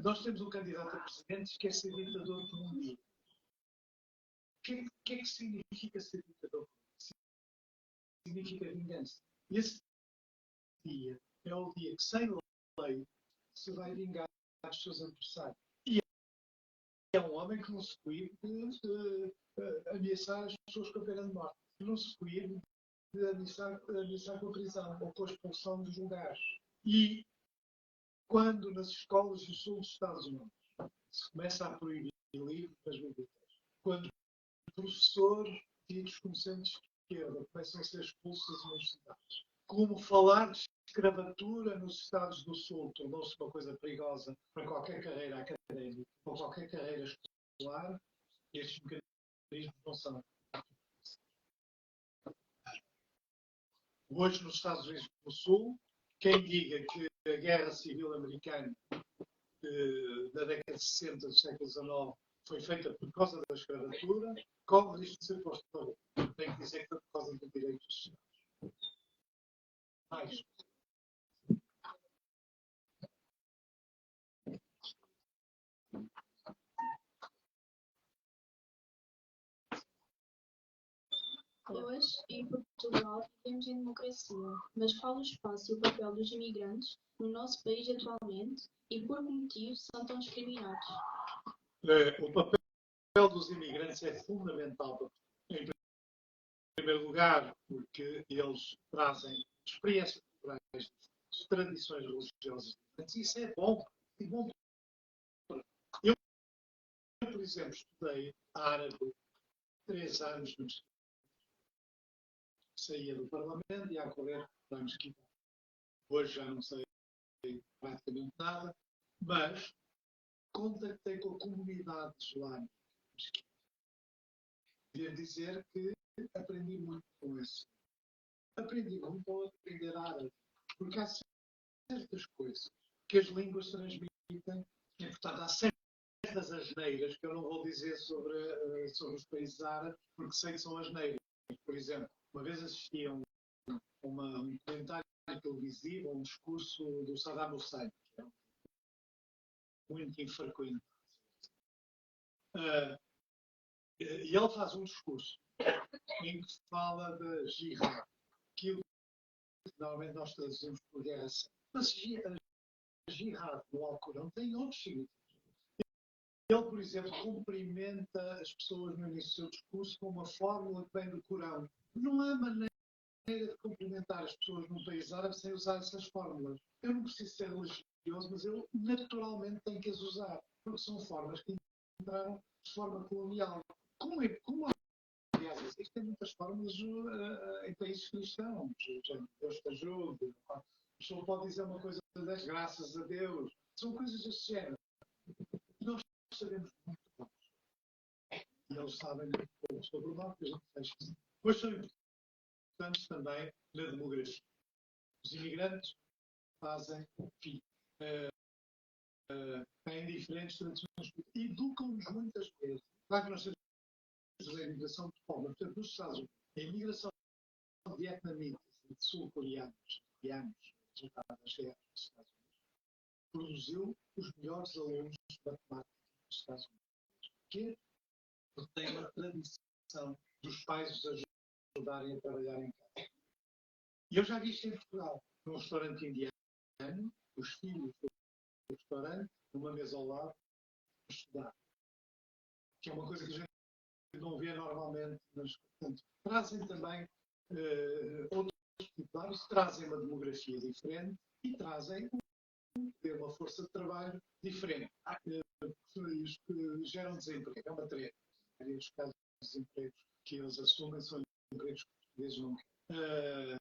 nós temos um candidato a presidente que quer ser ditador por um dia. O que é que significa ser ditador? Significa vingança. E esse dia é o dia que, sem lei, se vai vingar dos seus adversários. E é um homem que não se coíbe de ameaçar as pessoas com a pena de morte. Não se coíbe de ameaçar com a prisão ou com a expulsão dos lugares. E quando nas escolas do sul dos Estados Unidos se começa a proibir livros das bibliotecas, quando professores tidos como sendo de esquerda começam a ser expulsos das universidades, como falar de escravatura nos Estados do Sul tornou-se uma coisa perigosa para qualquer carreira académica ou qualquer carreira escolar, estes mecanismos não são. Hoje, nos Estados Unidos do Sul, quem diga que a Guerra Civil Americana na década de 60 do século XIX foi feita por causa da escravatura, corre o risco de ser posto para rua. Tem que dizer que foi por causa dos direitos sociais. Mais. Hoje, em Portugal, vivemos em democracia, mas qual o espaço e o papel dos imigrantes no nosso país atualmente e por que motivo são tão discriminados? O papel dos imigrantes é fundamental, em primeiro lugar, porque eles trazem experiências culturais, tradições religiosas diferentes. Isso é bom. E bom. Eu, por exemplo, estudei árabe 3 anos no saía do Parlamento e a correr para a mesquita. Hoje já não sei praticamente nada, mas contactei com a comunidade islâmica. Devo dizer que aprendi muito com isso. Aprendi muito ao aprender árabe, porque há certas coisas que as línguas transmitem, e, portanto, há certas asneiras que eu não vou dizer sobre os países árabes, porque sei que são asneiras. Por exemplo, uma vez assisti a um comentário televisivo, um discurso do Saddam Hussein, que é muito infrequente. E ele faz um discurso em que fala da jihad, aquilo que normalmente nós traduzimos por guerra santa. Mas a jihad no Alcorão tem outros significados. Ele, por exemplo, cumprimenta as pessoas no início do seu discurso com uma fórmula que vem do Corão. Não há maneira de cumprimentar as pessoas num país árabe sem usar essas fórmulas. Eu não preciso ser religioso, mas eu naturalmente tenho que as usar, porque são formas que entraram de forma colonial. Como aliás, existem muitas fórmulas em países cristãos. Deus te ajude. A pessoa pode dizer uma coisa dessas, graças a Deus. São coisas desse género. Nós sabemos muito pouco. E eles sabem muito pouco sobre nós, que a gente fecha. Depois são importantes também na demografia. Os imigrantes fazem, enfim, têm diferentes tradições, educam-nos muitas vezes. Claro que nós temos a imigração de pobre, portanto, nos Estados Unidos, a imigração de vietnamitas e de sul-coreanos, resultados das guerras dos Estados Unidos, produziu os melhores alunos de matemática dos Estados Unidos. Porquê? Porque tem uma tradição dos pais os ajudarem a trabalhar em casa. E eu já vi isto em Portugal, num restaurante indiano, os filhos do restaurante, numa mesa ao lado, a estudar. Que é uma coisa que a gente não vê normalmente, mas, portanto, trazem também outros tipos, trazem uma demografia diferente e trazem uma força de trabalho diferente. Isso que geram desemprego, é uma treta. os casos de desemprego que eles assumem são empregos que os portugueses não querem.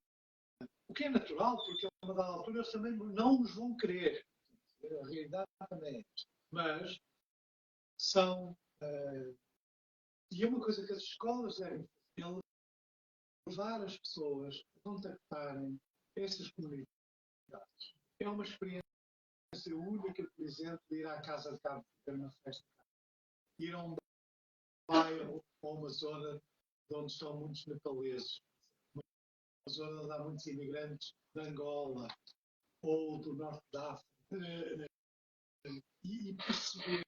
O que é natural, porque a uma dada altura eles também não os vão querer. A realidade também é esta. Mas são. E é uma coisa que as escolas devem fazer, é levar as pessoas a contactarem essas comunidades. É uma experiência única, por exemplo, ir à Casa de Cabo Verde uma festa. Ir a um bairro ou uma zona onde estão muitos nepaleses. Uma zona onde há muitos imigrantes de Angola ou do norte da África. E perceber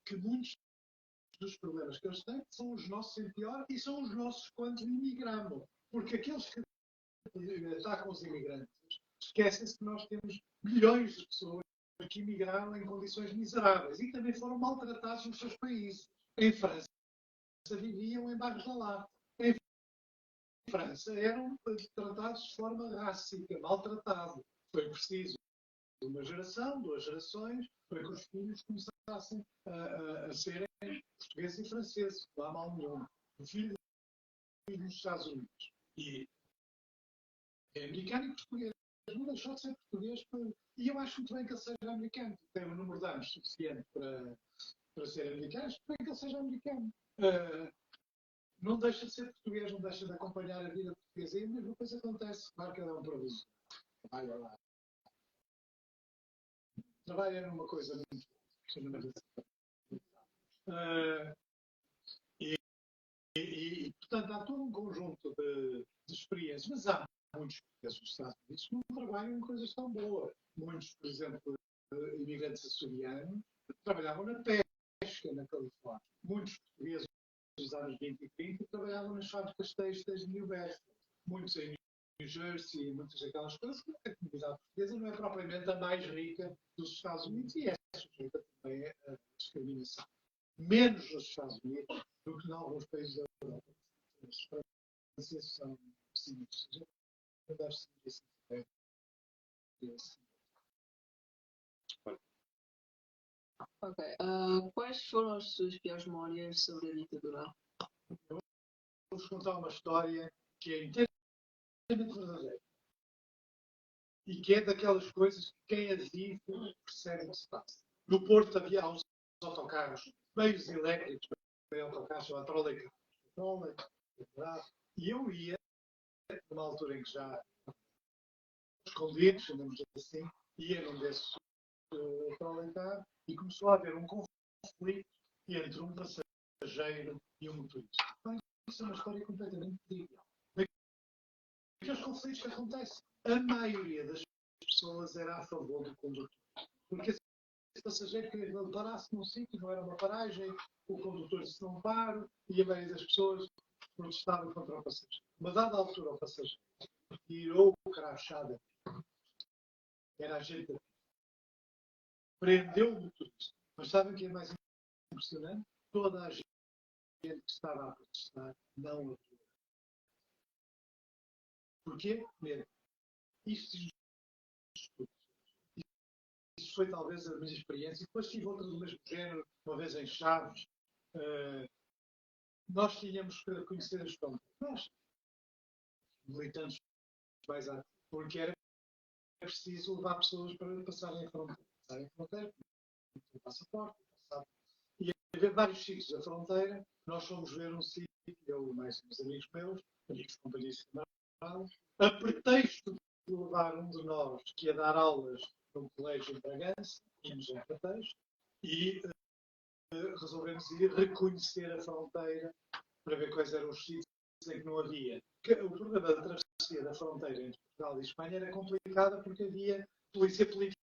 que muitos dos problemas que eles têm são os nossos em pior e são os nossos quando imigramos. Porque aqueles que atacam os imigrantes esquecem-se que nós temos milhões de pessoas que imigraram em condições miseráveis e também foram maltratados nos seus países. Em França viviam em bairros da lata. Em França eram tratados de forma rássica, maltratados. Foi preciso uma geração, 2 gerações, para que os filhos começassem a serem portugueses e franceses. Não há mal nenhum. O filho vive nos Estados Unidos. E é americano e português. Não deixou de ser português. E eu acho muito bem que ele seja americano. Tem um número de anos suficiente para ser americano. Acho bem que ele seja americano. Não deixa de ser português, não deixa de acompanhar a vida portuguesa. E a mesma coisa acontece. Claro que ele é um provisor. Trabalha lá. Trabalha numa coisa muito. Portanto, há todo um conjunto de experiências, mas há muitos portugueses dos Estados Unidos que não trabalham em coisas tão boas. Muitos, por exemplo, imigrantes açorianos, trabalhavam na pesca na Califórnia. Muitos portugueses dos anos 20 e 30 trabalhavam nas fábricas têxteis de New York. Muitos em New Jersey, muitas daquelas coisas, que a comunidade portuguesa não é propriamente a mais rica dos Estados Unidos e é sujeita também a discriminação. Menos nos Estados Unidos do que em alguns países da Europa. Os franceses são cínicos. Deve-se dizer isso. Ok. Quais foram as suas piores memórias sobre a ditadura? Vou-vos contar uma história que é inteiramente verdadeira. E que é daquelas coisas que quem as vive percebe o que se passa. No Porto havia uns autocarros, meios elétricos, autocarros, a troleca. E eu ia, numa altura em que já escondidos, chamamos assim, ia num desses trolecar e começou a haver um conflito entre um passageiro e um motorista. Isso é uma história completamente terrível. Aqueles conflitos que acontecem, a maioria das pessoas era a favor do condutor. Porque esse passageiro queria que ele parasse num sítio, não era uma paragem, o condutor disse não paro, e a maioria das pessoas protestavam contra o passageiro. Uma dada altura, o passageiro tirou o crachá da vida. Era a gente da prendeu o motorista. Mas sabem o que é mais impressionante? Toda a gente que estava a protestar não o viu. Porquê? Medo. Isto foi talvez a minha experiência. E depois tive outras do mesmo género, uma vez em Chaves. Nós tínhamos que conhecer as fronteiras. Nós, militantes mais ativos, porque era preciso levar pessoas para passarem a fronteira. Passarem a fronteira, com o passaporte, e haver vários sítios da fronteira. Nós fomos ver um sítio, eu e mais uns amigos meus, amigos de companhias de camarada, a pretexto de levar um de nós que ia dar aulas num colégio em Bragança, íamos em pretexto, e resolvemos ir reconhecer a fronteira para ver quais eram os sítios em que não havia. O problema da travessia da fronteira entre Portugal e Espanha era complicada porque havia polícia política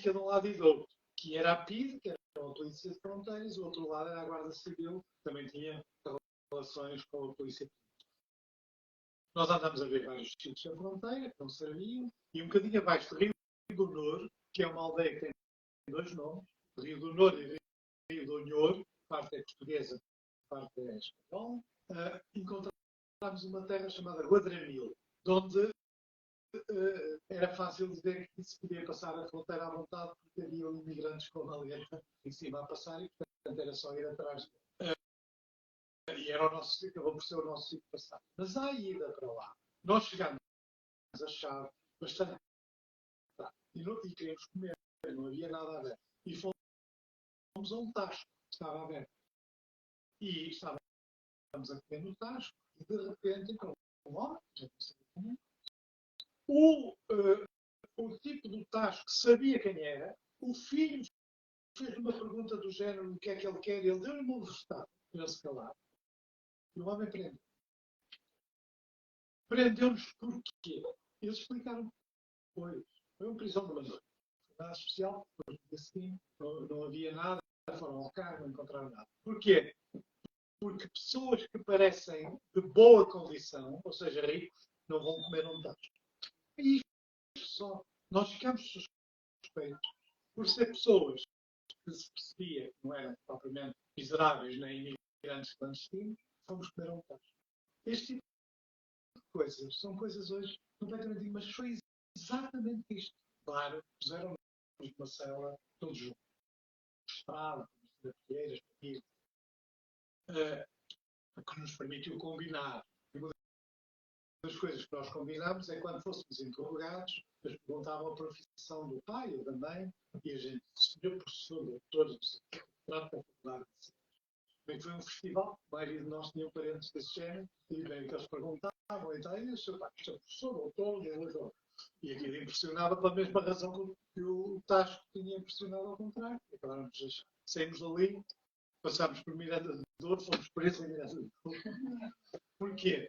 de um lado e do outro, que era a PIDE, que era a Polícia de Fronteiras, e o outro lado era a Guarda Civil, que também tinha relações com a Polícia Política. Nós andámos a ver vários sítios da fronteira, que não serviam, e um bocadinho abaixo de Rio do Noro, que é uma aldeia que tem 2 nomes, Rio do Noro e Rio do Nhor, parte é portuguesa, parte é espanhola, encontramos uma terra chamada Guadramil, onde era fácil dizer que se podia passar a fronteira à vontade porque havia imigrantes com a maleta em cima a passar e, portanto, era só ir atrás. era o nosso, acabou por ser o nosso sítio passado. Mas à ida para lá, nós chegámos a chave bastante tarde e queríamos comer, não havia nada aberto. E fomos a um tasco que estava aberto. E estávamos a comer no tasco e de repente entrou um homem, o tipo do tasco sabia quem era, o filho fez uma pergunta do género o que é que ele quer, ele deu-lhe uma vegetal para ele se calar. E o homem prendeu. Prendeu-nos porquê? Eles explicaram depois. Foi uma prisão de uma noite. Nada especial, depois do dia seguinte, não havia nada, foram ao carro, não encontraram nada. Porquê? Porque pessoas que parecem de boa condição, ou seja, ricos, não vão comer um tasco. E isto só. Nós ficamos suspeitos por ser pessoas que se percebia que não eram propriamente miseráveis nem imigrantes clandestinos, fomos comer um tasco. Este tipo de coisas são coisas hoje completamente. Mas foi exatamente isto. Claro, puseram-nos numa cela todos juntos. Estrada, filheiras, famílias. Que nos permitiu combinar. E uma das coisas que nós combinámos é quando fôssemos interrogados, eles perguntavam a profissão do pai ou da mãe, e a gente, senhor professor, doutor, não sei o que, trata da faculdade de ciências. Bem, foi um festival, a maioria de nós tinham parentes desse género, e bem, que eles perguntavam, e tal, e o seu pai, isto é professor, doutor, doutor. E aquilo impressionava pela mesma razão que o Tasco tinha impressionado ao contrário. E acabaram de deixar. Saímos dali, passámos por Miranda de Douro, fomos presos em Miranda de Douro. Porquê?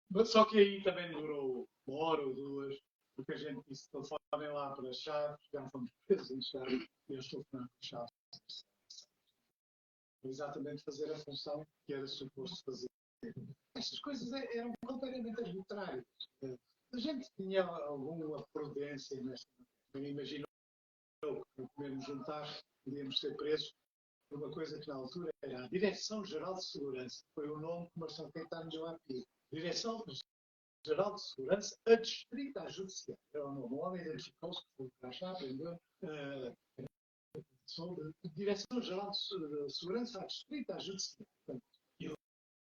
Mas só que aí também durou uma hora ou duas, porque a gente disse, telefonem lá para as chaves, já fomos presos em chaves, e eles telefonaram para as chaves. Exatamente fazer a função que era suposto fazer. Estas coisas eram completamente arbitrárias. A gente tinha alguma prudência nesta. Imaginou que podemos juntar, podíamos ser presos por uma coisa que na altura era a Direção-Geral de Segurança. Foi o nome que Marcelo Caetano deu à PIA. Direção-Geral de Segurança Adstrita Judiciária. Era o nome. O homem identificou-se, foi para achar, aprendeu. Direção-Geral de Segurança Adstrita Judiciária. E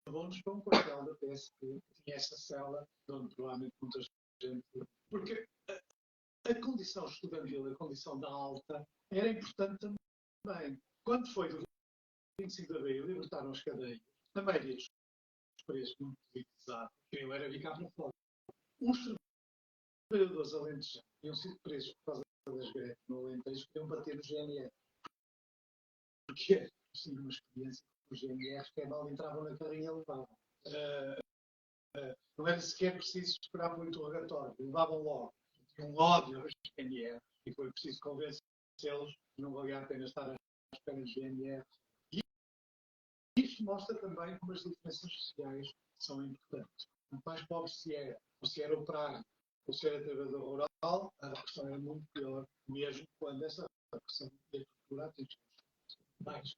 levou-nos para um quartel da PSP que tinha essa cela, onde provavelmente muita gente. Porque a condição estudantil, a condição da alta, era importante também. Quando foi do 25 de abril, libertaram as cadeias. A maioria dos presos muito politizados, queriam era ficar para fora. Os trabalhadores alentejanos tinham sido presos por causa das greves no Alentejo, queriam bater no GNR. Porque tinha uma experiência com os GNR, que mal entravam na carrinha e levavam. Não era sequer preciso esperar muito o interrogatório, levavam logo. Tinha um ódio aos GNR e foi preciso convencê-los que não valia a pena estar à espera dos GNR. E isto mostra também como as diferenças sociais são importantes. Quanto mais pobre se era, ou se era operário, ou se era trabalhador rural, a repressão era muito pior, mesmo quando essa repressão ia procurar atingir mais.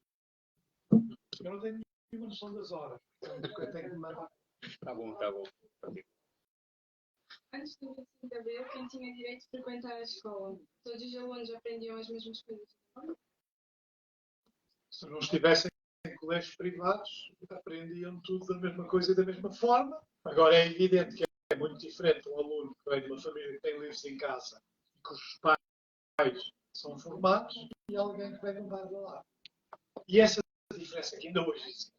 Eu não tenho nenhuma noção das horas, portanto, eu tenho que mandar. Tá bom, tá bom. Antes do 25 de abril, quem tinha direito de frequentar a escola? Todos os alunos aprendiam as mesmas coisas? Se não estivessem em colégios privados, aprendiam tudo da mesma coisa e da mesma forma. Agora é evidente que é muito diferente um aluno que vem de uma família que tem livros em casa e cujos pais são formados e alguém que vem de um bar de lá. E essa diferença que ainda hoje existe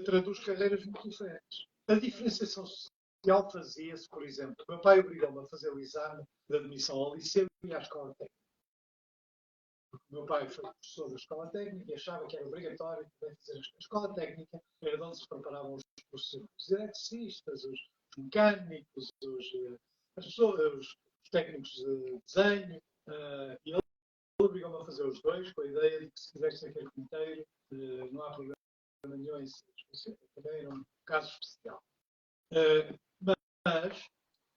traduz carreiras muito diferentes. A diferenciação social fazia-se, por exemplo, o meu pai obrigou-me a fazer o exame de admissão ao liceu e à escola técnica. Porque o meu pai foi professor da escola técnica e achava que era obrigatório também fazer a escola técnica, era de onde se preparavam os professores, os eletricistas, os mecânicos, os técnicos de desenho, e ele obrigou-me a fazer os dois, com a ideia de que se fizesse aquele inteiro, não há problema nenhum em ser. Também era um caso especial. Mas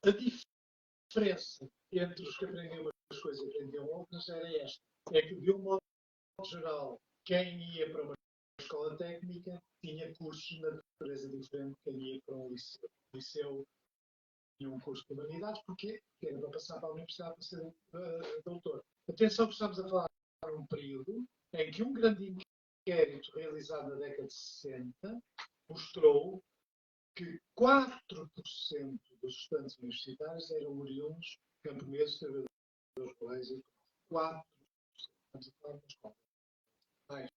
a diferença entre os que aprendiam umas coisas e aprendiam outras era esta. É que, de um modo geral, quem ia para uma escola técnica tinha cursos de natureza diferente de quem ia para um liceu. O liceu tinha um curso de humanidades, porque era para passar para a universidade para ser doutor. Atenção que estamos a falar de um período em que um grande inquérito realizado na década de 60 mostrou que 4% dos estudantes universitários eram oriundos camponeses, trabalhadores rurais e 4%. Estamos a falar de uma escola. Mais.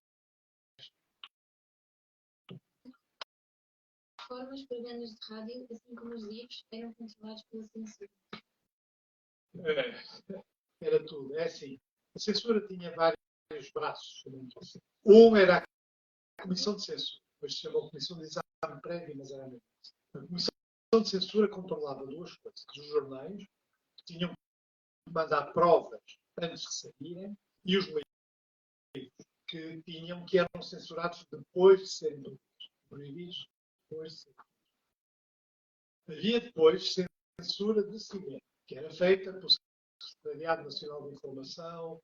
Formas, programas de rádio, assim como os livros, eram controlados pela censura. Era tudo. É assim. A censura tinha vários braços. Um era a Comissão de Censura. Depois se chamou Comissão de Exame Prévio, mas era a mesma coisa. A Comissão de Censura controlava duas coisas. Os jornais, que tinham que mandar provas antes de saírem, e os livros, que eram censurados depois de serem proibidos. Havia depois censura de cinema, que era feita pelo Secretariado Nacional de Informação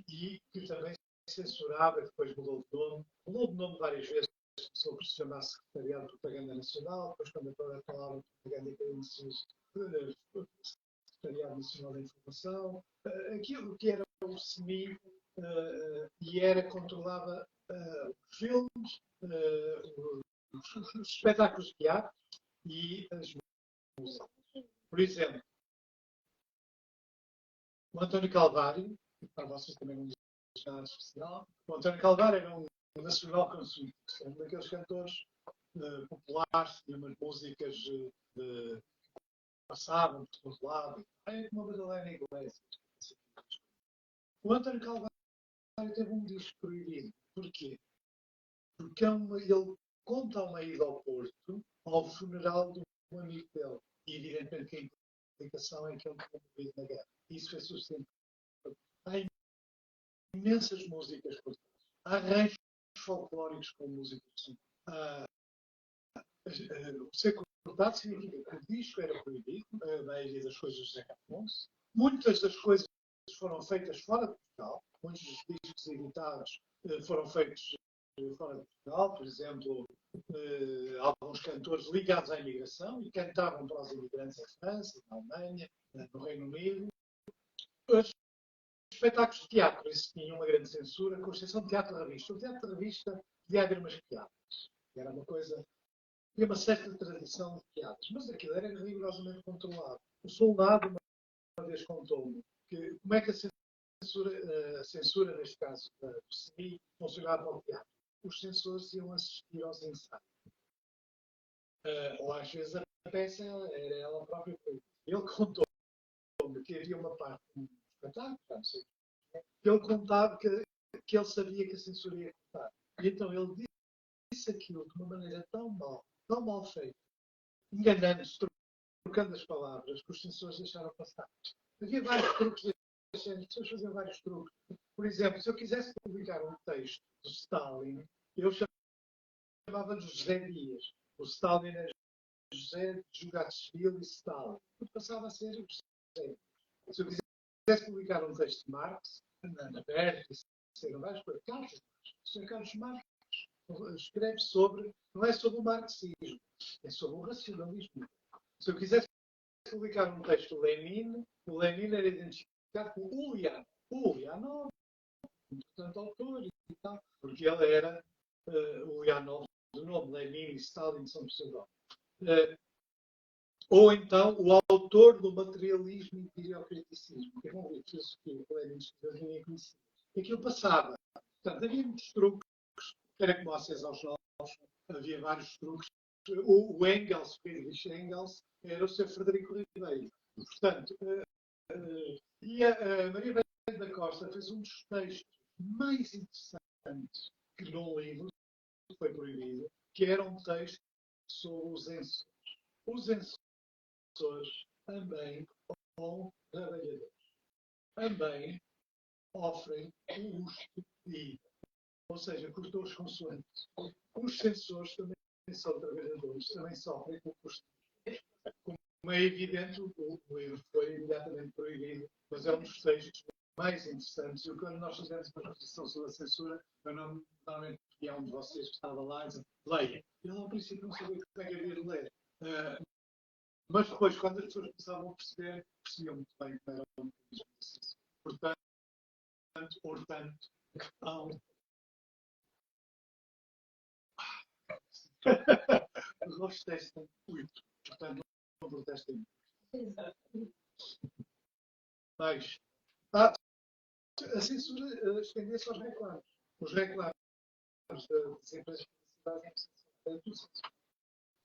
e que também censurava, depois mudou de nome várias vezes, começou por se chamar Secretariado de Propaganda Nacional, depois quando a palavra propaganda caiu Secretariado Nacional de Informação, aquilo que era o SEMI controlava os filmes, os espetáculos de teatro e as músicas. Por exemplo, o António Calvário, para vocês também não dizem nada especial, o António Calvário era um nacional consumidor, um daqueles cantores populares, tinha umas músicas que passavam por todo lado, como a Madalena Iglesias. O António Calvário teve um disco proibido. Porquê? Porque ele conta uma ida ao Porto ao funeral de um amigo dele. E evidentemente que a implicação é que ele tinha morrido na guerra. Isso foi suficiente. Há imensas músicas por trás. Há arranjos folclóricos com músicas. Ser cortado significa que o disco era proibido, a maioria das coisas de José Afonso. Muitas das coisas foram feitas fora de Portugal. Muitos dos discos editados foram feitos fora de Portugal. Por exemplo, alguns cantores ligados à imigração e cantavam para os imigrantes em França, na Alemanha, no Reino Unido. Os espetáculos de teatro, esses tinham uma grande censura, com exceção de teatro de revista. O teatro de revista podia haver umas piadas. Era uma coisa... Tinha uma certa tradição de piadas, mas aquilo era rigorosamente controlado. O soldado, uma vez contou-me, que como é que a censura neste caso, do CNI, funcionava ao teatro. Os censores iam assistir aos ensaios. Ou às vezes a peça era ela própria. Ele contou-me que havia uma parte do espetáculo, que ele contava que ele sabia que a censura ia contar. E então ele disse aquilo de uma maneira tão mal feita, enganando-se, trocando as palavras, que os censores deixaram passar. Havia vários truques, as pessoas faziam vários truques. Por exemplo, se eu quisesse publicar um texto do Stalin, eu chamava-lhe José Dias. O Stalin era José Jugatsvili e Stalin. Tudo passava a ser José Dias. Se eu quisesse publicar um texto de Marx, na Berta, eram vários coisas. Carlos Marx escreve sobre, não é sobre o marxismo, é sobre o racionalismo. Se eu quisesse publicar um texto do Lenin, o Lenin era identificado com o Ulyanov, importante autor e tal, porque ele era o Ulyanov, do nome Lenin e Stalin são pseudónimos. Ou então o autor do materialismo e biocriticismo, que é uma filosofia que o Lenin escreveu, ninguém conhecia. E aquilo passava. Portanto, havia muitos truques, era como a César Jorge, havia vários truques. O Engels, Friedrich Engels, era o seu Frederico Ribeiro. Portanto, e a Maria Bento da Costa fez um dos textos mais interessantes que num livro que foi proibido, que era um texto sobre os censores. Os censores também são trabalhadores. Também sofrem o custo de ida. Ou seja, cortou os consoantes. Os censores também são trabalhadores, também sofrem com o custo de ida. Como é evidente, o livro foi imediatamente proibido, mas é um dos textos mais interessantes. E quando nós fizemos uma reflexão sobre a censura, eu normalmente é um de vocês que estava lá e dizia, leia. Eu ao princípio não sabia como é que havia de ler. Mas depois, quando as pessoas começavam a perceber, percebiam muito bem como era o mecanismo da censura. Portanto, Arroz testem muito. Portanto, não protestem muito. Mas a censura estendeu-se aos reclames. Os reclames das empresas de publicidade é tudo censura.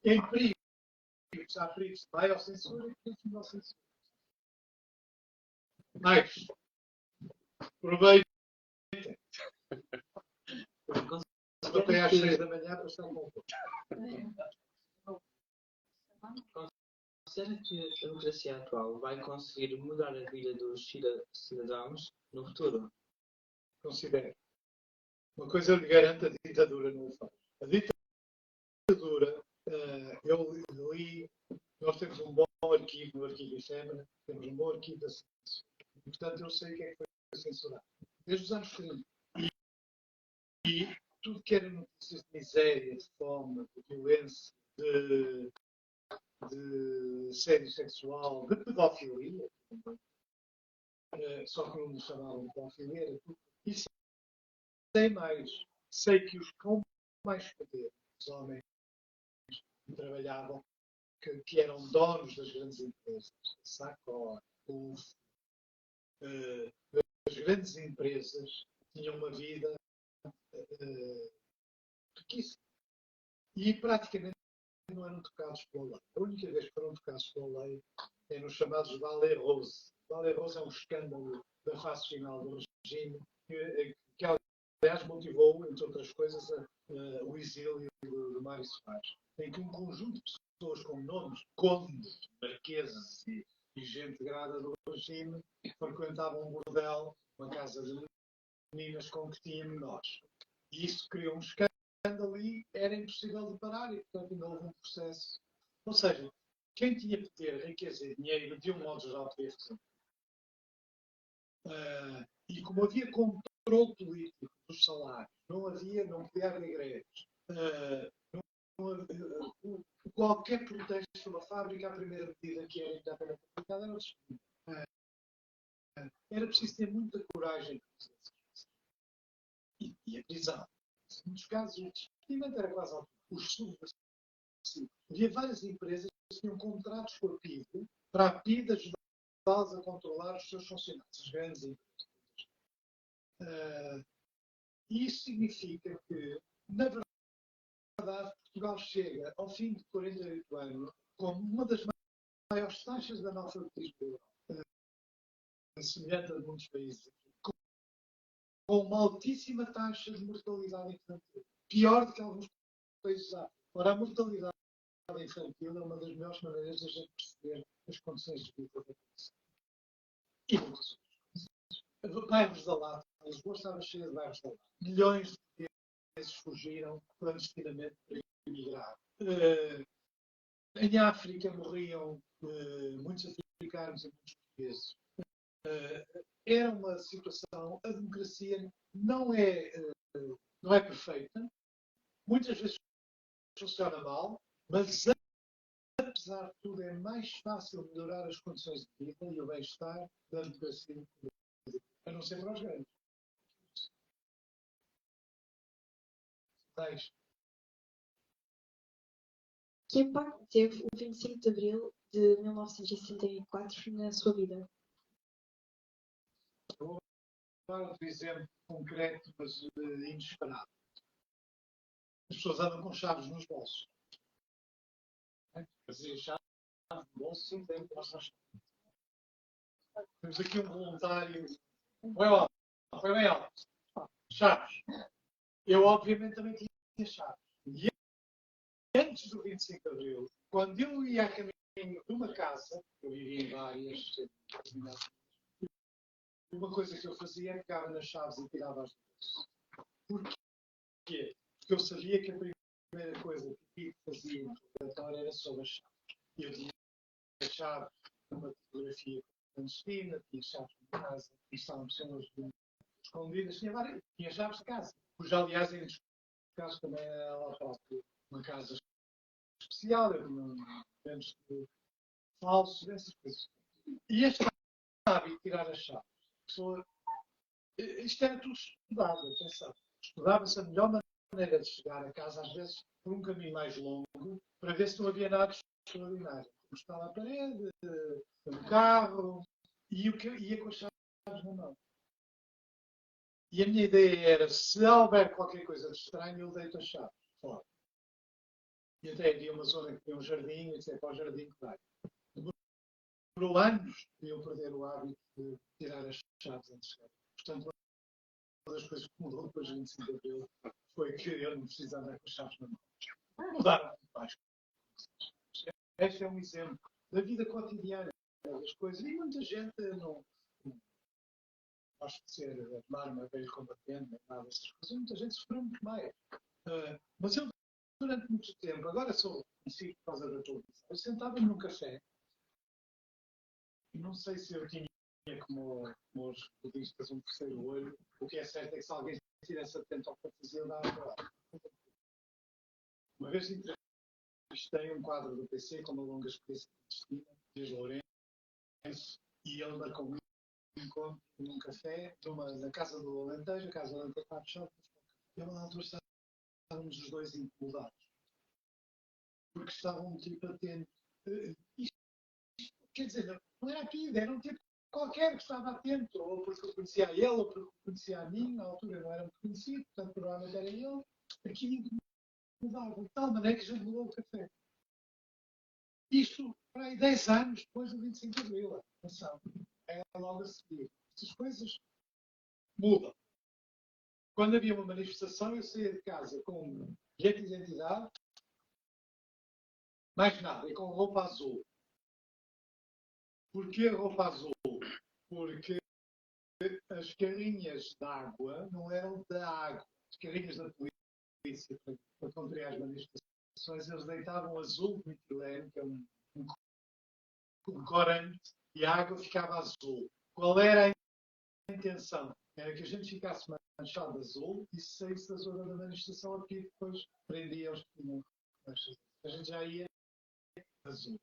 Em perigos, há perigos de maior censura e perigos de menor censura. Mas, aproveitem. Até às 6 da manhã para estar com Considera que a democracia atual vai conseguir mudar a vida dos cidadãos no futuro? Considero. Uma coisa eu lhe garanto, a ditadura não o faz. A ditadura, eu li, nós temos um bom arquivo no arquivo efêmera, temos um bom arquivo da ciência. Portanto, eu sei o que é que foi censurado. Desde os anos 30. E tudo que era notícias de miséria, de fome, de violência, de assédio sexual, de pedofilia, só que não me chamavam de pedofilia, era tudo. E sei mais, sei que os com mais poder, os homens que trabalhavam, que eram donos das grandes empresas, Sacor, UF, as grandes empresas tinham uma vida riquíssima. E praticamente não eram tocados pela lei. A única vez que foram tocados pela lei é nos chamados Valet Rose. Valet Rose é um escândalo da fase final do regime que aliás, motivou, entre outras coisas, o exílio do Mário Soares, em que um conjunto de pessoas com nomes, condes, marqueses e gente grada do regime, frequentavam um bordel, uma casa de meninas com que tinha menores. E isso criou um escândalo e era impossível de parar e, portanto, ainda houve um processo. Ou seja, quem tinha poder, riqueza e dinheiro, de um modo geral, podia fazer. E como havia controle político dos salários, não podia haver greves, qualquer protesto numa fábrica, a primeira medida que era imediatamente aplicada era o despido. Era preciso ter muita coragem para fazer isso. E a prisão. Em muitos casos, o despedimento era quase automático. Os subversivos. Havia várias empresas que tinham contratos com a PIDE para a PIDE ajudá-los a controlar os seus funcionários, as grandes empresas. E isso significa que, na verdade, Portugal chega ao fim de 48 anos com uma das maiores taxas de analfabetismo da Europa, semelhante a de muitos países, com uma altíssima taxa de mortalidade infantil, pior do que alguns países há. Ora, a mortalidade infantil é uma das melhores maneiras de a gente perceber as condições de vida da população. E muitas outras coisas. Bairros da Lata, Lisboa estava cheia de bairros da Lata. Milhões de portugueses fugiram clandestinamente para emigrar. Em África morriam muitos africanos e muitos portugueses. Era uma situação, a democracia não é perfeita, muitas vezes funciona mal, mas apesar de tudo é mais fácil melhorar as condições de vida e o bem-estar da democracia, a não ser para os grandes. Que impacto teve o 25 de Abril de 1964 na sua vida? Vou dar um exemplo concreto, mas inesperado. As pessoas andam com chaves nos bolsos. Fazia chave no bolso, sim, tem que mostrar chave. Temos aqui um voluntário. Foi bem alto. Chaves. Eu, obviamente, também tinha chaves. E antes do 25 de Abril, quando eu ia a caminho de uma casa, eu vivia em várias, uma coisa que eu fazia era pegava nas chaves e tirava as bolsas. Porquê? Porque eu sabia que a primeira coisa que fazia no laboratório era sobre as chaves. Eu tinha chaves numa fotografia clandestina, tinha chaves de casa, e estavam pessoas escondidas, tinha chaves de casa. Cuja, aliás, em casos também era lá próprio uma casa especial, eu tinha falsos, essas coisas. E este hábito de tirar as chaves, isto era tudo estudado, atenção. Estudava-se a melhor maneira de chegar a casa, às vezes por um caminho mais longo, para ver se não havia nada extraordinário. Encostava à parede, no carro, e o que ia com as chaves na mão. E a minha ideia era, se houver qualquer coisa de estranho, eu deito as chaves fora. E até havia uma zona que tinha um jardim, e disse, é para o jardim que vai. Demorou anos de eu perder o hábito de tirar as chaves antes de chegar. Portanto, uma das coisas que mudou depois de 25 de Abril foi que eu não preciso andar com as chaves na mão. Mudaram muito mais. Este é um exemplo da vida cotidiana das coisas. E muita gente não gosta de ser armar velho combatente, nem nada dessas coisas. Muita gente sofreu muito mais. Mas eu, durante muito tempo, agora sou conhecido por causa da televisão, eu sentava-me num café e não sei se eu tinha como os budistas um terceiro olho. O que é certo é que se alguém estivesse atento ao que eu fazia, eu dava para lá. Uma vez entrevistei um quadro do PC com uma longa experiência de Cristina, Dias Lourenço, e ele marcou um encontro num café, na casa do Alentejo, a casa do Alentejo estava fechada, e na altura estávamos os dois incomodados. Porque estava um tipo atento. Isto, quer dizer, não era aquilo, era um tipo qualquer que estava atento, ou porque eu conhecia a ele, ou porque eu conhecia a mim, na altura eu não era muito conhecido, portanto provavelmente era ele, aquilo incomodava, de tal maneira que já mudou o café. Isto, para aí 10 anos depois do 25 de Abril, atenção, é logo a seguir. Estas coisas mudam. Quando havia uma manifestação, eu saía de casa com bilhete de identidade, mais nada, e com roupa azul. Porquê roupa azul? Porque as carrinhas de água não eram da água. As carrinhas da polícia, para contrariar as manifestações, eles deitavam azul de metileno, que é um corante, e a água ficava azul. Qual era a intenção? Era que a gente ficasse manchado de azul e saísse da zona da manifestação aqui e depois prendia os que tinham. A gente já ia azul.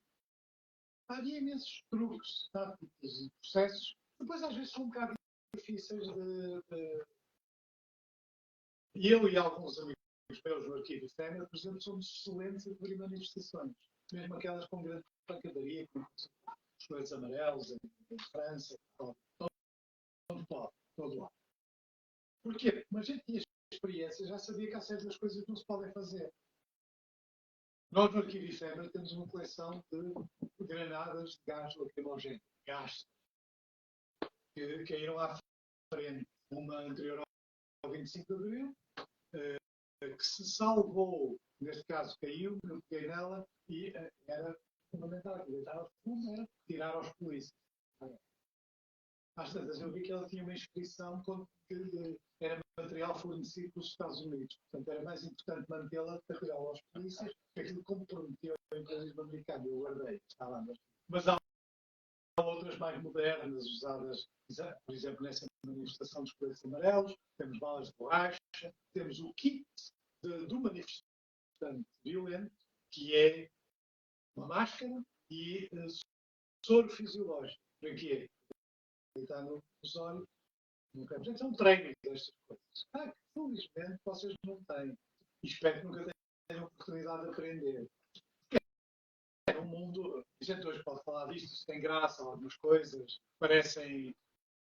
Havia imensos truques, táticas e processos. Depois às vezes são um bocado difíceis de... Eu e alguns amigos meus no Arquivo Efêmero, por exemplo, somos excelentes a cobrir manifestações. Mesmo aquelas com grande pancadaria, como os coelhos amarelos em França, todo lado. Porquê? Mas a gente tinha experiência, já sabia que há certas coisas que não se podem fazer. Nós no Arquivo Efêmero temos uma coleção de granadas de gás lacrimogéneo, gás, que caíram à frente. Uma anterior ao 25 de Abril, que se salvou, neste caso caiu, eu peguei nela e era fundamental, que estava fundo, era tirar aos polícias. Às tantas eu vi que ela tinha uma inscrição que era material fornecido pelos Estados Unidos. Portanto, era mais importante mantê-la para tirá-la aos polícias, que aquilo comprometeu o imperialismo americano. Eu guardei, está lá. Mas há outras mais modernas, usadas, por exemplo, nessa manifestação dos coelhos amarelos, temos balas de borracha, temos o kit do manifestante violento, que é uma máscara e soro fisiológico. Para quê? Está no olhos, no campo. Portanto, são treinos destas coisas. Que felizmente vocês não têm. E espero que nunca tenham a oportunidade de aprender. É um mundo. A gente hoje pode falar disto, se tem graça, algumas coisas parecem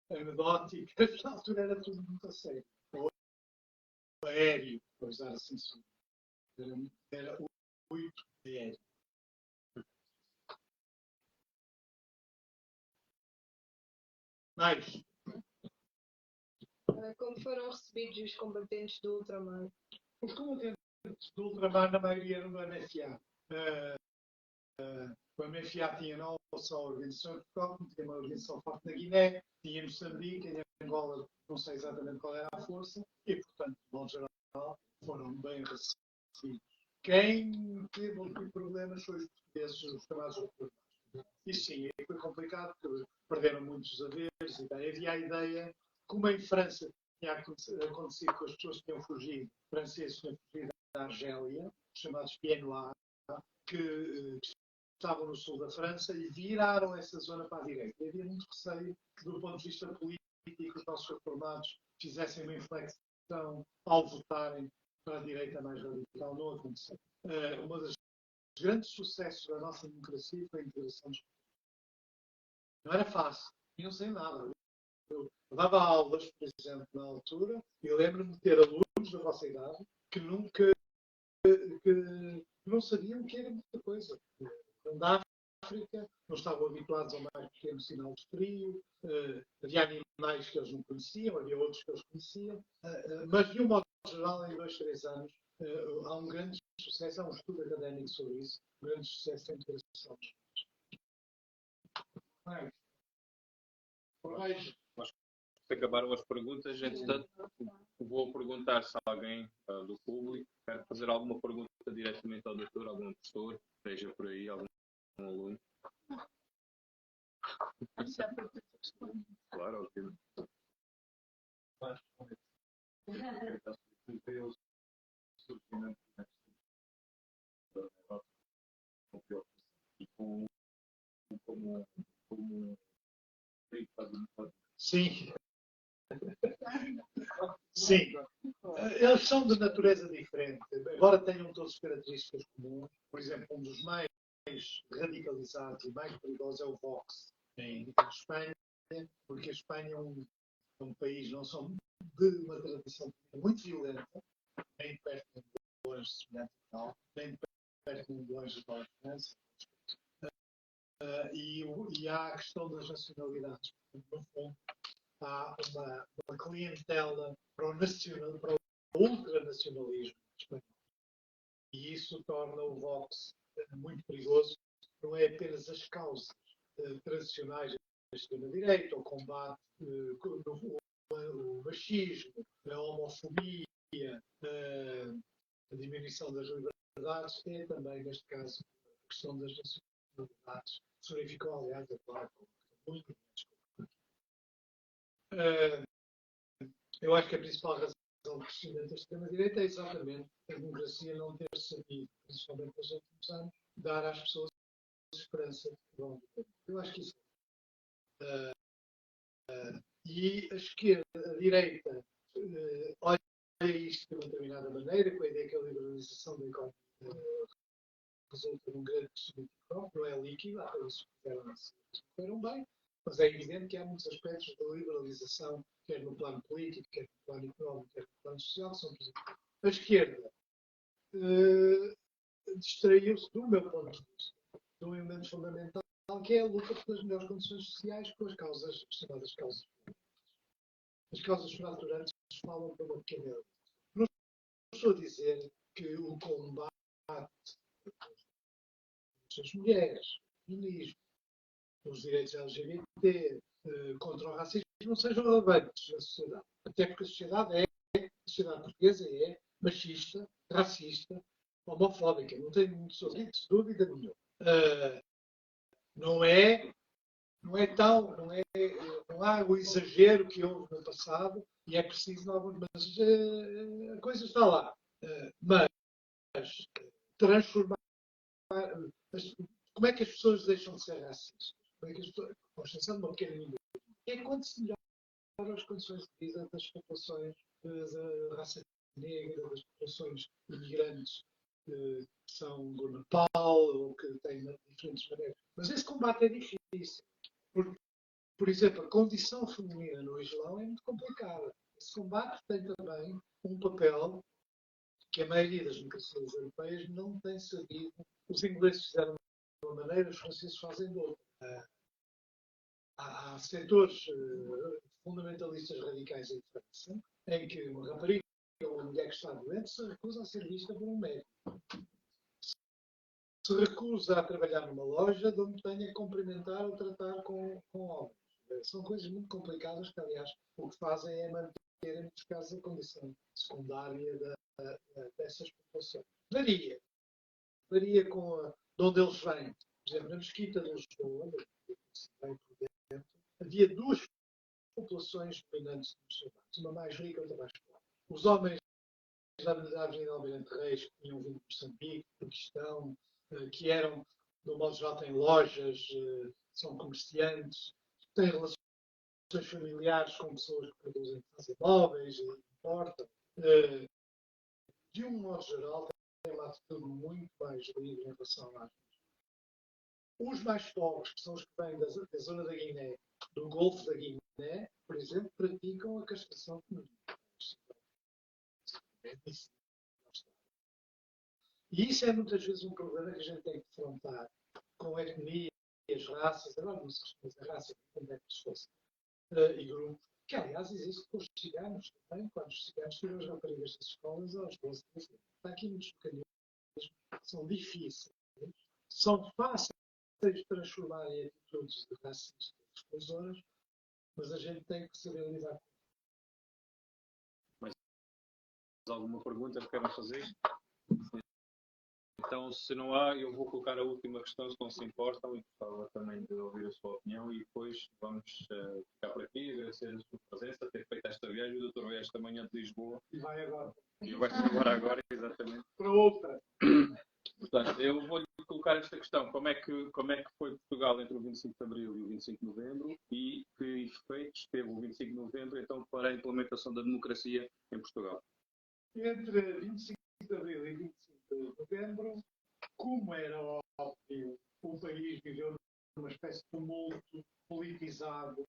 anedóticas. Na altura era tudo muito a sério. O aéreo, para usar assim, era muito aéreo. Mais. Como foram recebidos os combatentes do ultramar? Os combatentes do ultramar, na maioria, eram do MFA. O MFA tinha não só a organização de Portugal, como tinha uma organização forte na Guiné, tinha Moçambique, em Angola, não sei exatamente qual era a força, e, portanto, de modo geral, foram bem recebidos. Quem teve alguns problemas foi os portugueses, os chamados ocupados. Isso sim, foi complicado, porque perderam muitos haveres e daí havia a ideia, como em França tinha acontecido com as pessoas que tinham fugido, franceses tinham fugido da Argélia, chamados Pieds Noirs, que estavam no sul da França e viraram essa zona para a direita. E havia muito receio que, do ponto de vista político, os nossos reformados fizessem uma inflexão ao votarem para a direita mais radical não aconteceu. Um dos grandes sucessos da nossa democracia foi a integração dos povos. Não era fácil, não sei nada. Eu dava aulas, por exemplo, na altura, e eu lembro-me de ter alunos da vossa idade que nunca que não sabiam que era muita coisa. Da África, não estavam habituados ao mais pequeno sinal de frio, havia animais que eles não conheciam, havia outros que eles conheciam, mas de um modo geral, em 2, 3 anos, há um grande sucesso, há um estudo académico sobre isso, um grande sucesso da integração. Se acabaram as perguntas, entretanto, vou perguntar se alguém do público quer fazer alguma pergunta diretamente ao doutor, algum professor, seja por aí, algum aluno. Claro, ok. Sim. Sim. Eles são de natureza diferente, embora tenham todas as características comuns. Por exemplo, um dos mais radicalizados e mais perigosos é o Vox, em Espanha, porque a Espanha é um país não só de uma tradição muito violenta, nem de perto nem de longe semelhante a tal, nem de perto nem de longe da França. E há a questão das nacionalidades. No fundo, há uma clientela para o ultranacionalismo espanhol. E isso torna o Vox muito perigoso. Não é apenas as causas tradicionais da extrema-direita, o combate o machismo, a homofobia, a diminuição das liberdades, é também, neste caso, a questão das nacionalidades. Isso verificou, aliás, agora com muito. Eu acho que a principal razão do crescimento da extrema-direita é exatamente a democracia não ter sabido, principalmente nos últimos anos, dar às pessoas esperança de que vão viver. Eu acho que isso e a esquerda, a direita, olha isto de uma determinada maneira, com a ideia que a liberalização da economia resulta num grande crescimento económico, não é líquido, há coisas que correram bem, mas é evidente que há muitos aspectos da liberalização, quer no plano político, quer no plano económico, quer no plano social, que são positivos. A esquerda distraiu-se, do meu ponto de vista, de um elemento fundamental, que é a luta pelas melhores condições sociais com as causas, chamadas causas. As causas fraturantes falam para uma pequena elite. Não estou a dizer que o combate das mulheres, o feminismo, os direitos LGBT, contra o racismo, não sejam relevantes na sociedade. Até porque a sociedade portuguesa é machista, racista, homofóbica. Não tenho dúvida nenhuma. Não há o exagero que houve no passado e é preciso alguns, mas a coisa está lá. Mas transformar. Como é que as pessoas deixam de ser racistas? Como é que as pessoas, com exceção de uma pequena minoria, é quando se melhoram as condições de vida das populações da raça negra, das populações imigrantes que são do Nepal ou que têm diferentes maneiras. Mas esse combate é difícil. Porque, por exemplo, a condição feminina no Islão é muito complicada. Esse combate tem também um papel que a maioria das democracias europeias não tem sabido. Os ingleses fizeram de uma maneira, os franceses fazem de outra. Há setores fundamentalistas radicais em França em que uma rapariga ou uma mulher que está doente se recusa a ser vista por um médico. Se recusa a trabalhar numa loja de onde tenha que cumprimentar ou tratar com homens. São coisas muito complicadas que, aliás, o que fazem é manter, em muitos casos, a condição secundária dessas populações. Varia com de onde eles vêm. Por exemplo, na Mesquita de Lisboa, havia duas populações dominantes dos muçulmanos, uma mais rica e outra mais pobre. Os homens da Avenida Almirante Reis, que tinham vindo de Moçambique, Paquistão, que eram, de um modo geral, têm lojas, são comerciantes, têm relações familiares com pessoas que produzem, fazem móveis e importam. de um modo geral, têm uma atitude muito mais livre em relação a os mais pobres, que são os que vêm da zona da Guiné, do Golfo da Guiné, por exemplo, praticam a castração feminina. E isso é muitas vezes um problema que a gente tem que confrontar com etnias, raças, agora não se costuma dizer raça, como é que se fosse, e grupos, que aliás existe com os ciganos também, quando os ciganos tiram as raparigas das escolas aos 12 anos. Há aqui muitos mecanismos que são difíceis, são fáceis de transformar em atitudes de racistas exclusoras, mas a gente tem que saber lidar com Mais alguma pergunta que queiram fazer? Então, se não há, eu vou colocar a última questão, se não se importam, e gostava também de ouvir a sua opinião, e depois vamos ficar por aqui, agradecer a sua presença, ter feito esta viagem. O Dr. Rui esta manhã de Lisboa. E vai agora. E vai agora, exatamente. Para outra. Portanto, eu vou-lhe colocar esta questão. Como é que foi Portugal entre o 25 de Abril e o 25 de Novembro, e que efeitos teve o 25 de Novembro, então, para a implementação da democracia em Portugal? Entre 25 de Abril e 25 de Novembro, como era óbvio, o país viveu numa espécie de tumulto politizado,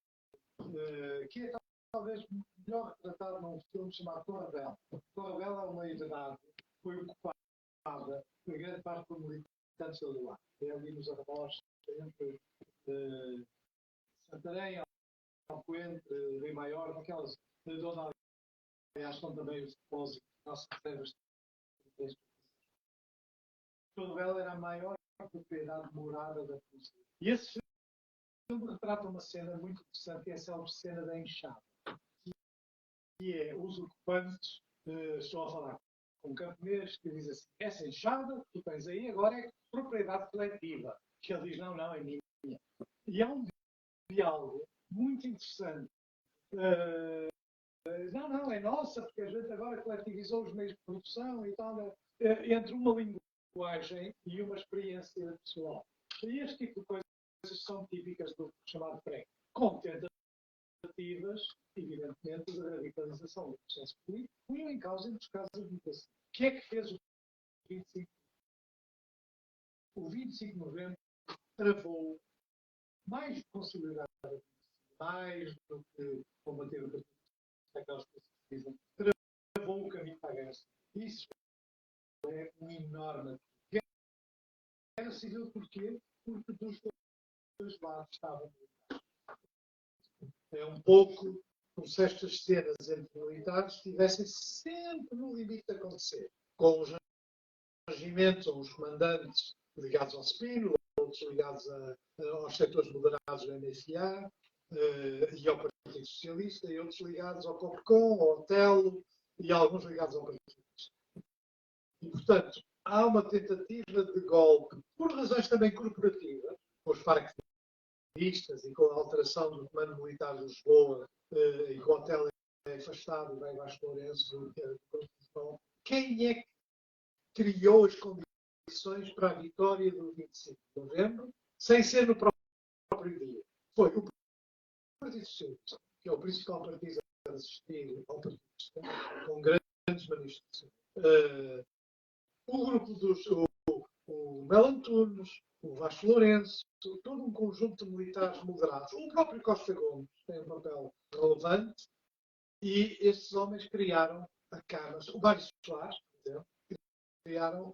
que é talvez melhor retratado num filme chamado Torre. Torre é uma idade que foi ocupada por grande parte por militantes da Luar. É ali nos arredores entre Santarém, Alcoentre, Rio Maior, naquelas zona, aliás, estão também os depósitos das nossas reservas. Torre era a maior propriedade morada da polícia. E esse filme retrata uma cena muito interessante, que é a célebre cena da enxada. Que é os ocupantes, estou a falar com um camponês que diz assim: essa enxada que tu tens aí agora é propriedade coletiva. Que ele diz: não, é minha. E há um diálogo muito interessante. Não, é nossa, porque a gente agora coletivizou os meios de produção e tal, entre uma linguagem e uma experiência pessoal. E este tipo de coisas são típicas do chamado pré, com tentativas, evidentemente, de radicalização do processo político, punham em causa, em muitos casos, a democracia. O que é que fez o 25? O 25 de novembro travou mais de consolidar a democracia, mais do que combater o partido, aquelas pessoas que dizem, travou o caminho para a guerra. Isso é um enorme. Guerra civil porquê? Porque dos dois lados estavam militares. É um pouco como se estas cenas entre militares estivessem sempre no limite de acontecer. Com os regimentos ou os comandantes ligados ao SPIN, outros ligados aos setores moderados da NFA e ao Partido Socialista, e outros ligados ao COPCOM, ao TELO e alguns ligados ao Partido Socialista. E, portanto, há uma tentativa de golpe, por razões também corporativas, com os paraquedistas e com a alteração do Comando Militar de Lisboa e com o TELO afastado e vai Vasco Lourenço do quem é que criou as condições para a vitória do 25 de novembro, sem ser no próprio dia? Foi o Partido Socialista, que é o principal partido a assistir ao Partido Socialista, com grandes manifestações. O grupo o Melo Antunes, o Vasco Lourenço, todo um conjunto de militares moderados, o próprio Costa Gomes tem um papel relevante, e estes homens criaram a Câmara, o Mário Soares, por exemplo, criaram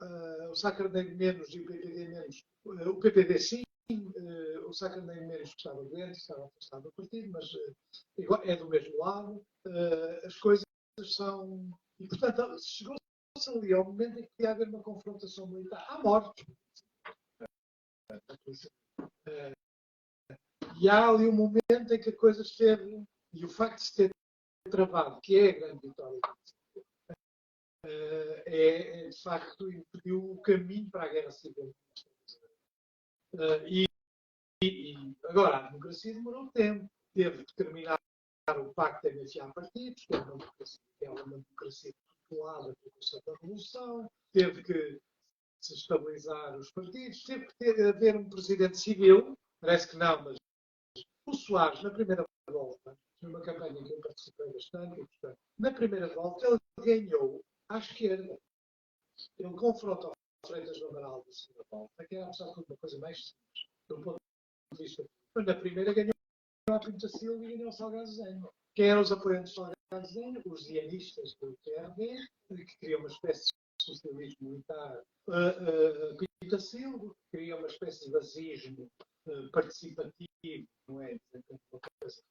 o Sá Carneiro menos e o PPD menos. O PPD sim, o Sá Carneiro menos que estava doente, estava afastado do partido, mas é do mesmo lado. As coisas são... E, portanto, chegou-se ali ao momento em que podia haver uma confrontação militar. Há mortes. E há ali um momento em que a coisa esteve... E o facto de se ter travado, que é a grande vitória, de facto, impediu o caminho para a guerra civil. Agora, a democracia demorou tempo. Teve que terminar o pacto de iniciar partidos, que é uma democracia populada pelo Conselho da Revolução. Teve que se estabilizar os partidos. Teve que haver um presidente civil. Parece que não, mas o Soares, na primeira volta, numa campanha em que eu participei bastante, e, portanto, na primeira volta ele ganhou à esquerda. ele confronta o Freitas do Amaral da segunda volta, que era, apesar de tudo, uma coisa mais simples, do ponto de vista. Mas na primeira ganhou a Pinta Silva e ganhou o Salgado Zenho. Quem eram os apoiantes do Salgado Zenho? Os dianistas do TRD, que queriam uma espécie de socialismo militar. Pinta Silva queria uma espécie de vazismo participativo, não é? Uma coisa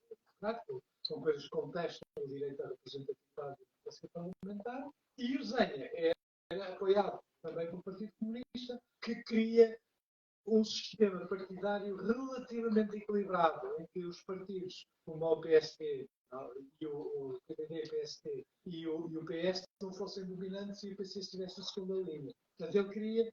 democrática, são coisas que contestam o direito à representatividade da democracia parlamentar. E o Zenha era apoiado também pelo Partido Comunista, que queria um sistema partidário relativamente equilibrado, em que os partidos, como o PSD, e o PPD, PSD e o PS não fossem dominantes e o PC estivesse na segunda linha. Portanto, ele queria que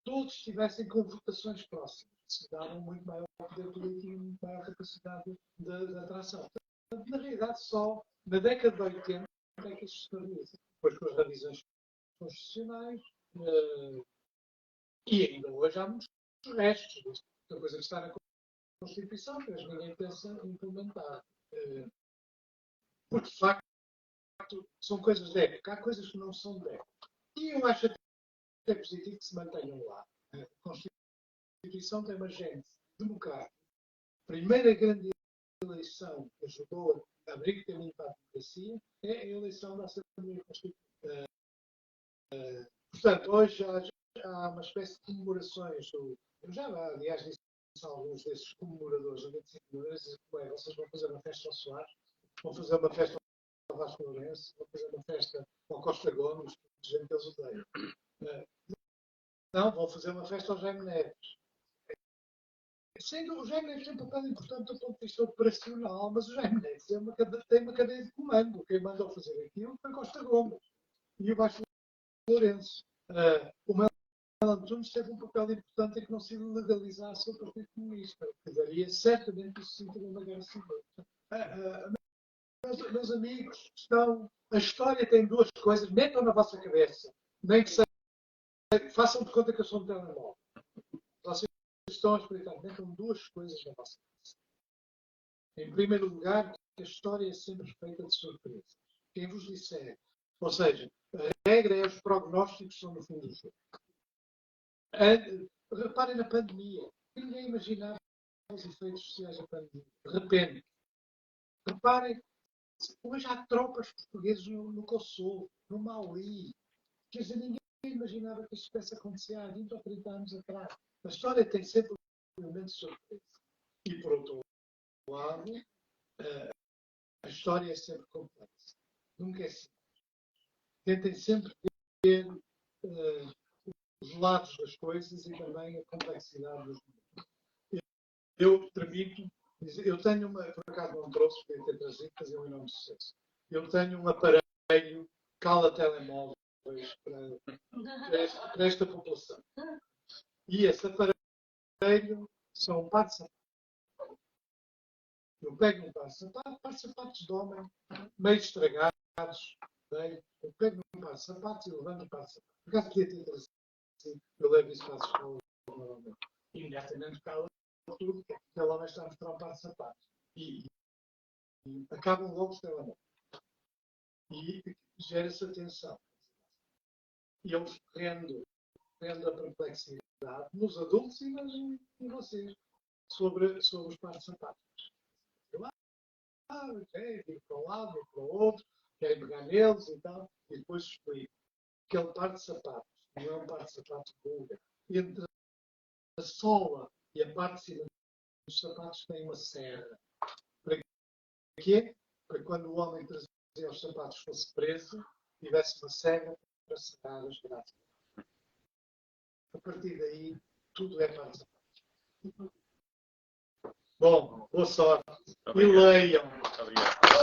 todos tivessem com votações próximas, que davam muito maior poder político e muito maior capacidade de atração. Portanto, na realidade, só na década de 80 é que isto se estabiliza. Depois com as revisões constitucionais, e ainda hoje há muitos restos da coisa que está na Constituição, mas ninguém pensa em implementar. Porque, de facto, são coisas de época. Há coisas que não são de época. E eu acho até positivo que se mantenham lá. A Constituição tem uma gênese democrática. A primeira grande eleição que ajudou a abrir caminho para a democracia é a eleição da Assembleia Constituinte. Portanto, hoje há uma espécie de comemorações. Eu já, aliás, disse a alguns desses comemoradores, a 25 de novembro, vocês vão fazer uma festa ao Soares, vão fazer uma festa ao Vasco Lourenço, vão fazer uma festa ao Costa Gomes, que gente que eles odeiam. Não, vão fazer uma festa ao Jaime Neves. Sendo o Jaime Neves tem um papel importante do ponto de vista operacional, mas o Jaime Neves tem uma cadeia de comando. Quem mandou fazer aquilo foi Costa Gomes e o Vasco Lourenço. O Manuel Antunes teve um papel importante em que não se legalizasse o Partido Comunista, que daria certamente o sentido de uma guerra civil. Meus amigos, a história tem duas coisas, metam na vossa cabeça, nem que seja, façam de conta que eu sou um telemóvel. Vocês estão a explicar, metam duas coisas na vossa cabeça. Em primeiro lugar, que a história é sempre feita de surpresas. Quem vos disser, ou seja, a regra é os prognósticos são no fim do jogo. Reparem na pandemia. Ninguém imaginava os efeitos sociais da pandemia. De repente. Reparem, hoje há tropas portuguesas no Kosovo, no Mali. Quer dizer, ninguém imaginava que isto pudesse acontecer há 20 ou 30 anos atrás. A história tem sempre um elemento de surpresa. E, por outro lado, a história é sempre complexa. Nunca é simples. Tentem sempre ver os lados das coisas e também a complexidade dos mundos. Eu permito, eu tenho por acaso não trouxe, podia ter trazido, fazer um enorme sucesso. Eu tenho um aparelho cala telemóveis para esta população. E esse aparelho são um par de sapatos. Eu pego um par de sapatos de homem, meio estragados. Eu pego um par de sapatos e levanto um par de sapatos. Por acaso podia ter trazido. Eu levo isso para as escolas normalmente. Imediatamente cala tudo, porque aquele homem está a mostrar um par de sapatos. E acabam logo os telemóveis. E gera-se a tensão. E eu rendo a perplexidade nos adultos e em vocês sobre os pares de sapatos. Eu viro para um lado, viro para o outro, quero pegar neles e tal, e depois explico. Aquele par de sapatos não é um par de sapatos vulgar. Entre a sola e a parte de cima dos sapatos tem uma serra. Para quê? Para quando o homem trazia os sapatos fosse preso, tivesse uma serra para serrar as graças. A partir daí, tudo é par de sapatos. Bom, boa sorte. E leiam. Obrigado.